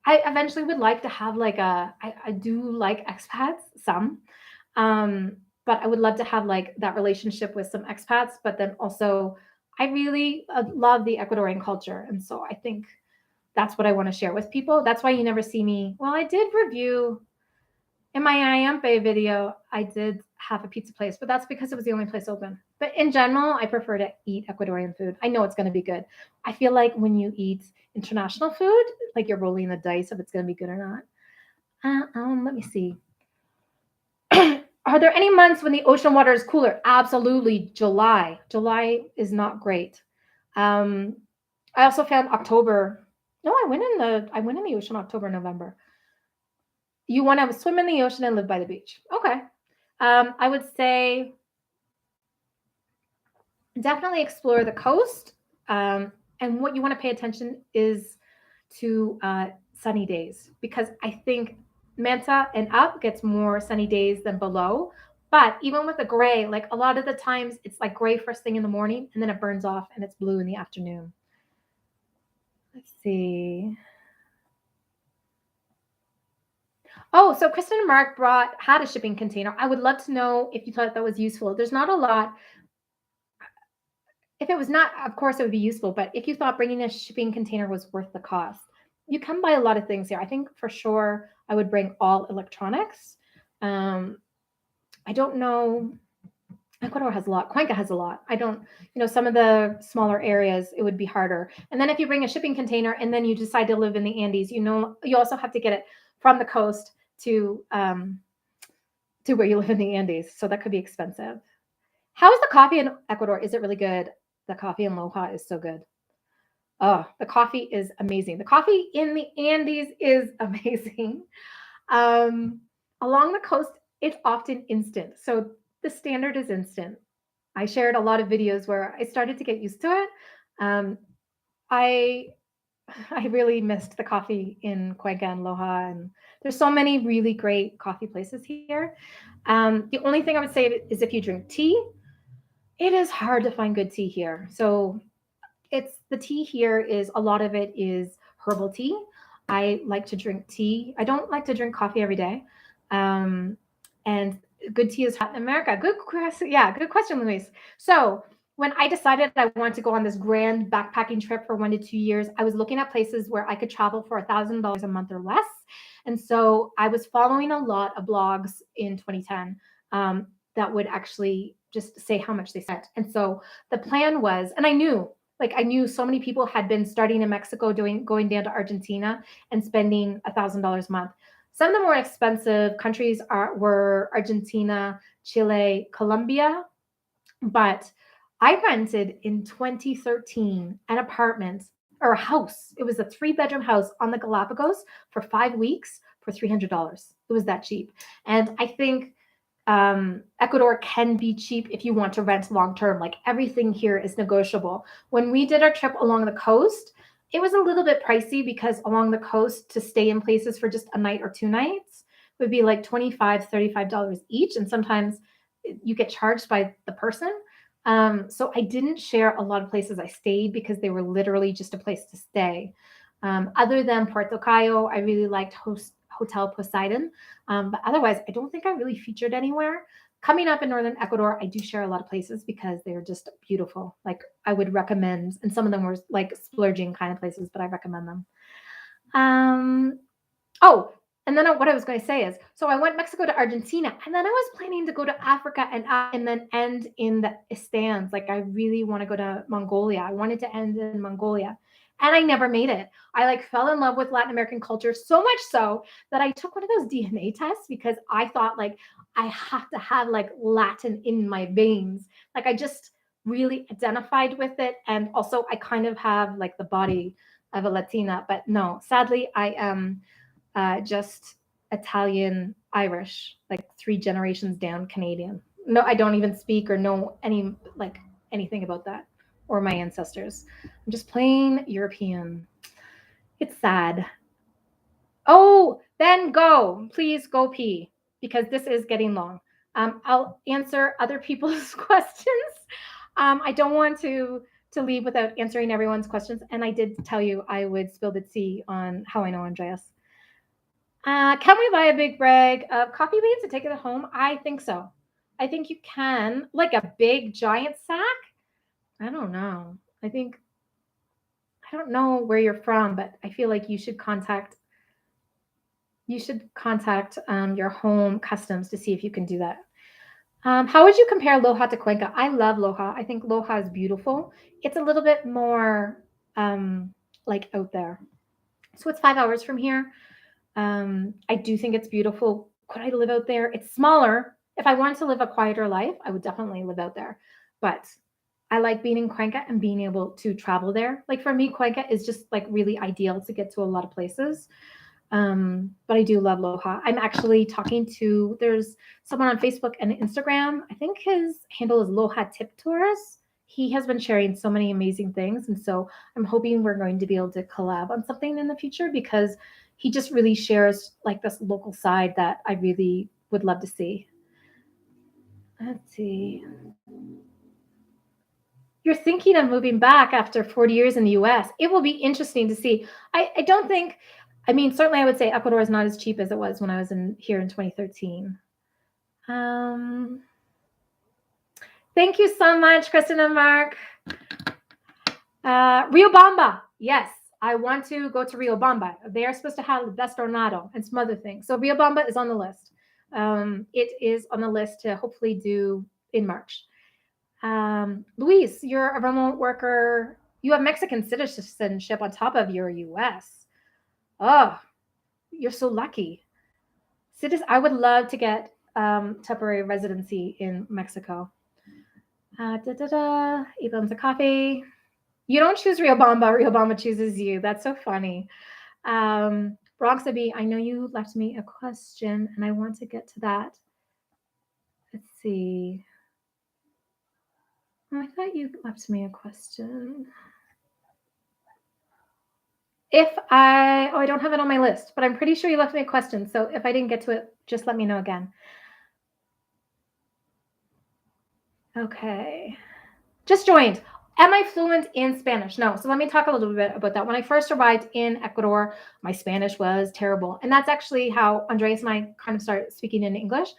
eventually would like to have like I do like expats, some. But I would love to have like that relationship with some expats, but then also I really love the Ecuadorian culture. And so I think that's what I want to share with people. That's why you never see me. Well, I did review in my Iampe video, I did have a pizza place, but that's because it was the only place open. But in general, I prefer to eat Ecuadorian food. I know it's going to be good. I feel like when you eat international food, like you're rolling the dice if it's going to be good or not. Let me see. Are there any months when the ocean water is cooler? Absolutely. July. July is not great. I also found October. No, I went in the ocean October, November. You want to swim in the ocean and live by the beach. Okay. I would say definitely explore the coast. And what you want to pay attention is to sunny days, because I think Manta and up gets more sunny days than below. But even with the gray, like a lot of the times it's like gray first thing in the morning and then it burns off and it's blue in the afternoon. Let's see. Oh, so Kristen and Mark had a shipping container. I would love to know if you thought that was useful. There's not a lot. If it was not, of course it would be useful, but if you thought bringing a shipping container was worth the cost, you can buy a lot of things here. I think for sure I would bring all electronics. I don't know. Ecuador has a lot. Cuenca has a lot. I don't, some of the smaller areas, it would be harder. And then if you bring a shipping container and then you decide to live in the Andes, you also have to get it from the coast to where you live in the Andes. So that could be expensive. How is the coffee in Ecuador? Is it really good? The coffee in Aloha is so good. Oh, the coffee is amazing. The coffee in the Andes is amazing. Along the coast, it's often instant. So the standard is instant. I shared a lot of videos where I started to get used to it. I really missed the coffee in Cuenca and Aloha, and there's so many really great coffee places here. The only thing I would say is if you drink tea, it is hard to find good tea here. So the tea here is a lot of it is herbal tea. I like to drink tea. I don't like to drink coffee every day. And good tea is hot in America. Good question. Yeah, good question, Luis. So when I decided I wanted to go on this grand backpacking trip for 1 to 2 years, I was looking at places where I could travel for $1,000 a month or less. And so I was following a lot of blogs in 2010 that would actually just say how much they spent. And so the plan was, and I knew so many people had been starting in Mexico, going down to Argentina and spending $1,000 a month. Some of the more expensive countries were Argentina, Chile, Colombia. But I rented in 2013 an apartment or a house. It was a 3-bedroom house on the Galapagos for 5 weeks for $300. It was that cheap. And I think Ecuador can be cheap if you want to rent long term. Like everything here is negotiable. When we did our trip along the coast, it was a little bit pricey because along the coast to stay in places for just a night or 2 nights would be like $25, $35 each. And sometimes you get charged by the person. So I didn't share a lot of places I stayed because they were literally just a place to stay. Other than Puerto Cayo, I really liked Hotel Poseidon. But otherwise, I don't think I really featured anywhere. Coming up in Northern Ecuador, I do share a lot of places because they're just beautiful. Like I would recommend, and some of them were like splurging kind of places, but I recommend them. Oh, and then what I was going to say is, so I went Mexico to Argentina, and then I was planning to go to Africa and then end in the stands. Like I really want to go to Mongolia. I wanted to end in Mongolia. And I never made it. I like fell in love with Latin American culture so much so that I took one of those DNA tests because I thought like I have to have like Latin in my veins. Like I just really identified with it. And also I kind of have like the body of a Latina, but no, sadly I am just Italian, Irish, like 3 generations down Canadian. No, I don't even speak or know anything about that or my ancestors. I'm just plain European. It's sad. Oh, then go. Please go pee because this is getting long. I'll answer other people's questions. I don't want to leave without answering everyone's questions. And I did tell you I would spill the tea on how I know Andreas. Can we buy a big bag of coffee beans and take it home? I think so. I think you can. Like a big giant sack? I don't know. I don't know where you're from, but I feel like you should contact your home customs to see if you can do that. How would you compare Aloha to Cuenca? I love Aloha. I think Aloha is beautiful. It's a little bit more like out there. So it's 5 hours from here. I do think it's beautiful. Could I live out there? It's smaller. If I wanted to live a quieter life, I would definitely live out there. But I like being in Cuenca and being able to travel there. Like for me, Cuenca is just like really ideal to get to a lot of places. But I do love Aloha. I'm actually there's someone on Facebook and Instagram. I think his handle is Aloha Tip Tours. he has been sharing so many amazing things. And so I'm hoping we're going to be able to collab on something in the future, because he just really shares like this local side that I really would love to see. Let's see. You're thinking of moving back after 40 years in the US. It will be interesting to see. I don't think, I mean, certainly I would say Ecuador is not as cheap as it was when I was here in 2013. Thank you so much, Kristen and Mark. Riobamba. Yes, I want to go to Riobamba. They are supposed to have the best ornado and some other things. So Riobamba is on the list. It is on the list to hopefully do in March. Luis, you're a remote worker. You have Mexican citizenship on top of your US. Oh, you're so lucky. I would love to get temporary residency in Mexico. Ibam's a coffee. You don't choose Riobamba. Riobamba chooses you. That's so funny. Roxaby, I know you left me a question, and I want to get to that. Let's see. Oh, I thought you left me a question. I don't have it on my list, but I'm pretty sure you left me a question. So if I didn't get to it, just let me know again. Okay. Just joined. Am I fluent in Spanish? No. So let me talk a little bit about that. When I first arrived in Ecuador, my Spanish was terrible. And that's actually how Andreas and I kind of started speaking in English.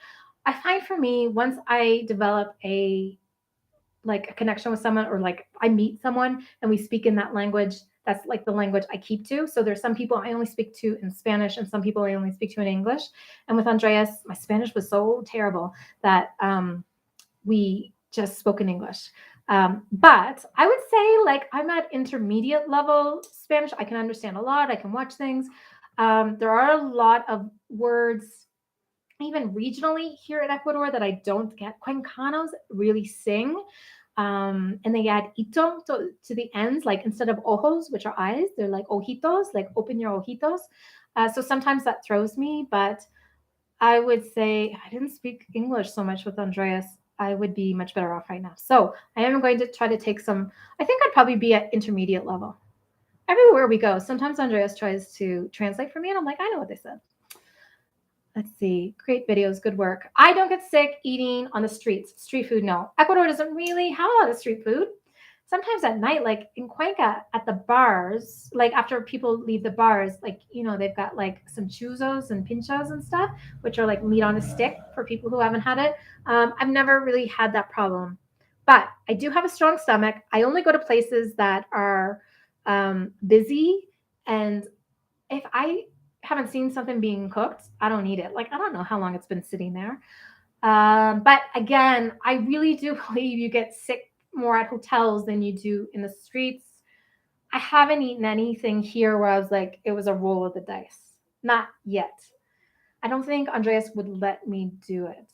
I find for me, once I develop a connection with someone, or like I meet someone and we speak in that language, that's like the language I keep to. So there's some people I only speak to in Spanish and some people I only speak to in English. And with Andreas, my Spanish was so terrible that we just spoke in English. But I would say like I'm at intermediate level Spanish. I can understand a lot. I can watch things. There are a lot of words, even regionally here in Ecuador, that I don't get. Cuencanos really sing. And they add ito to the ends, like instead of ojos, which are eyes, they're like ojitos, like open your ojitos. So sometimes that throws me, but I would say I didn't speak English so much with Andreas. I would be much better off right now. So I am going to try to take some, I think I'd probably be at intermediate level. Everywhere we go, sometimes Andreas tries to translate for me, and I'm like, I know what they said. Let's see. Great videos. Good work. I don't get sick eating on the streets. Street food, no. Ecuador doesn't really have a lot of street food. Sometimes at night, like in Cuenca, at the bars, like after people leave the bars, like, they've got like some chuzos and pinchos and stuff, which are like meat on a stick for people who haven't had it. I've never really had that problem. But I do have a strong stomach. I only go to places that are busy. And if I haven't seen something being cooked, I don't eat it. Like, I don't know how long it's been sitting there. But again, I really do believe you get sick more at hotels than you do in the streets. I haven't eaten anything here where I was like, it was a roll of the dice. Not yet. I don't think Andreas would let me do it.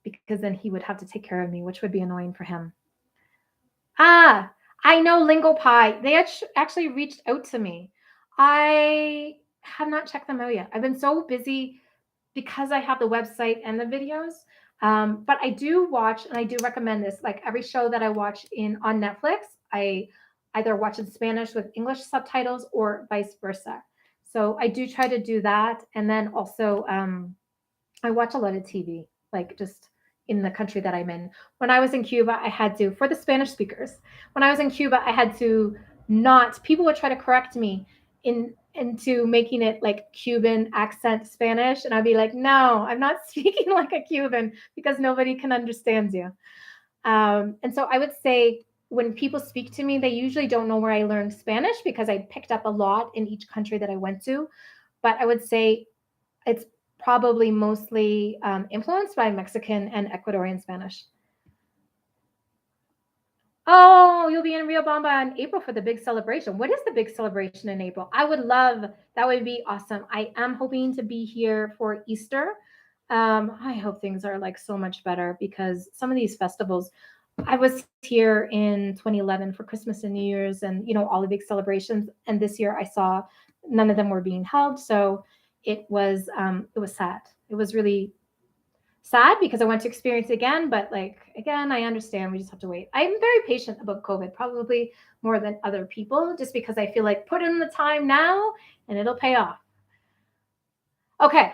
Because then he would have to take care of me, which would be annoying for him. I know Lingo Pie. They actually reached out to me. I have not checked them out yet. I've been so busy because I have the website and the videos. But I do watch, and I do recommend this. Like every show that I watch on Netflix, I either watch in Spanish with English subtitles or vice versa. So I do try to do that. And then also, I watch a lot of TV, like just in the country that I'm in. When I was in Cuba, I had to, for the Spanish speakers, when I was in Cuba, I had to not, people would try to correct me into making it like Cuban accent Spanish. And I'd be like, no, I'm not speaking like a Cuban because nobody can understand you. And so I would say when people speak to me, they usually don't know where I learned Spanish because I picked up a lot in each country that I went to. But I would say it's probably mostly influenced by Mexican and Ecuadorian Spanish. Oh, you'll be in Riobamba in April for the big celebration. What is the big celebration in April? I would love, that would be awesome. I am hoping to be here for Easter. I hope things are like so much better because some of these festivals, I was here in 2011 for Christmas and New Year's and, all the big celebrations. And this year I saw none of them were being held. So it was sad. It was really sad because I want to experience it again. But like, again, I understand we just have to wait. I'm very patient about COVID, probably more than other people, just because I feel like put in the time now and it'll pay off. Okay.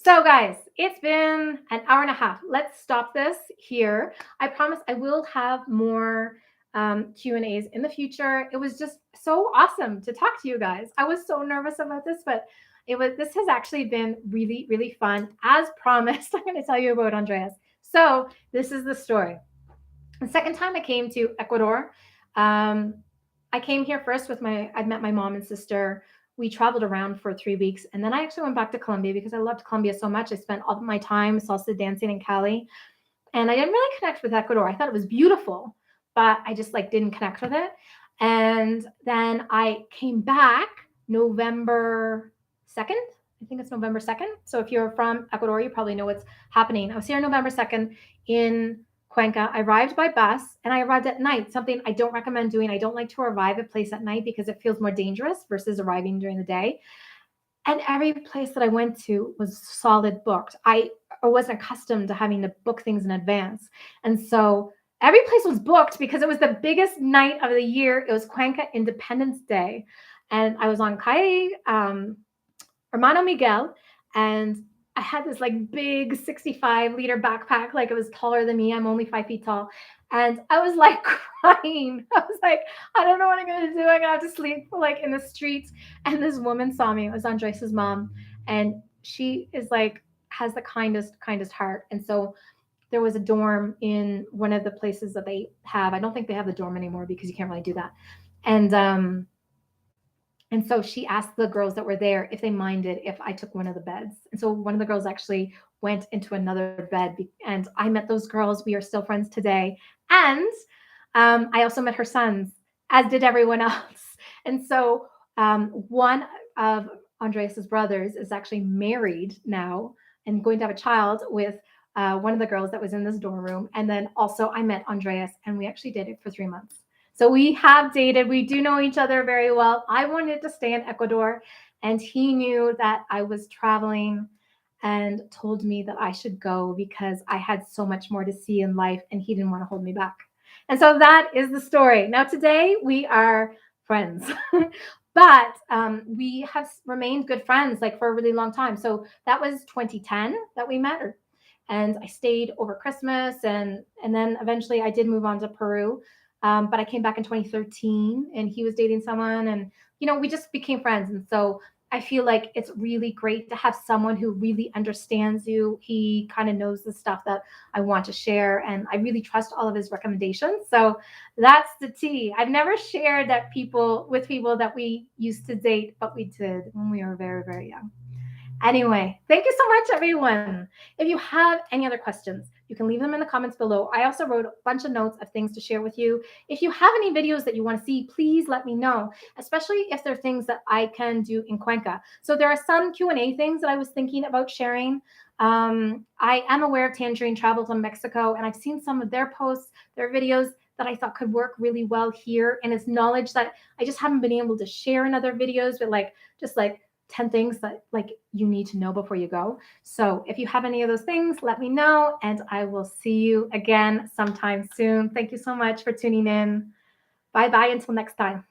So guys, it's been an hour and a half. Let's stop this here. I promise I will have more Q&As in the future. It was just so awesome to talk to you guys. I was so nervous about this, but this has actually been really, really fun. As promised, I'm going to tell you about Andreas. So this is the story. The second time I came to Ecuador, I came here first I met my mom and sister. We traveled around for 3 weeks. And then I actually went back to Colombia because I loved Colombia so much. I spent all of my time salsa dancing in Cali. And I didn't really connect with Ecuador. I thought it was beautiful, but I just like didn't connect with it. And then I came back November 2nd. I think it's November 2nd. So if you're from Ecuador, you probably know what's happening. I was here November 2nd in Cuenca. I arrived by bus and I arrived at night, something I don't recommend doing. I don't like to arrive at a place at night because it feels more dangerous versus arriving during the day. And every place that I went to was solid booked. I wasn't accustomed to having to book things in advance. And so every place was booked because it was the biggest night of the year. It was Cuenca Independence Day. And I was on Calle Hermano Miguel, and I had this like big 65-liter backpack, like it was taller than me. I'm only 5 feet tall. And I was like crying. I was like, I don't know what I'm going to do. I'm going to have to sleep like in the streets. And this woman saw me. It was Andres' mom. And she is like, has the kindest heart. And so there was a dorm in one of the places that they have. I don't think they have the dorm anymore because you can't really do that. And so she asked the girls that were there if they minded if I took one of the beds. And so one of the girls actually went into another bed. And I met those girls. We are still friends today. And I also met her sons, as did everyone else. And so one of Andreas's brothers is actually married now and going to have a child with one of the girls that was in this dorm room. And then also I met Andreas, and we actually dated for 3 months. So we have dated. We do know each other very well. I wanted to stay in Ecuador, and he knew that I was traveling and told me that I should go because I had so much more to see in life, and he didn't want to hold me back. And so that is the story. Now, today we are friends, but we have remained good friends like for a really long time. So that was 2010 that we met, and I stayed over Christmas, and then eventually I did move on to Peru. But I came back in 2013 and he was dating someone, and, we just became friends. And so I feel like it's really great to have someone who really understands you. He kind of knows the stuff that I want to share, and I really trust all of his recommendations. So that's the tea. I've never shared that with people that we used to date, but we did when we were very, very young. Anyway, thank you so much, everyone. If you have any other questions, you can leave them in the comments below. I also wrote a bunch of notes of things to share with you. If you have any videos that you want to see, please let me know, especially if there are things that I can do in Cuenca. So there are some Q&A things that I was thinking about sharing. I am aware of Tangerine Travels in Mexico, and I've seen some of their posts, their videos that I thought could work really well here. And it's knowledge that I just haven't been able to share in other videos, but just 10 things that you need to know before you go. So if you have any of those things, let me know, and I will see you again sometime soon. Thank you so much for tuning in. Bye-bye until next time.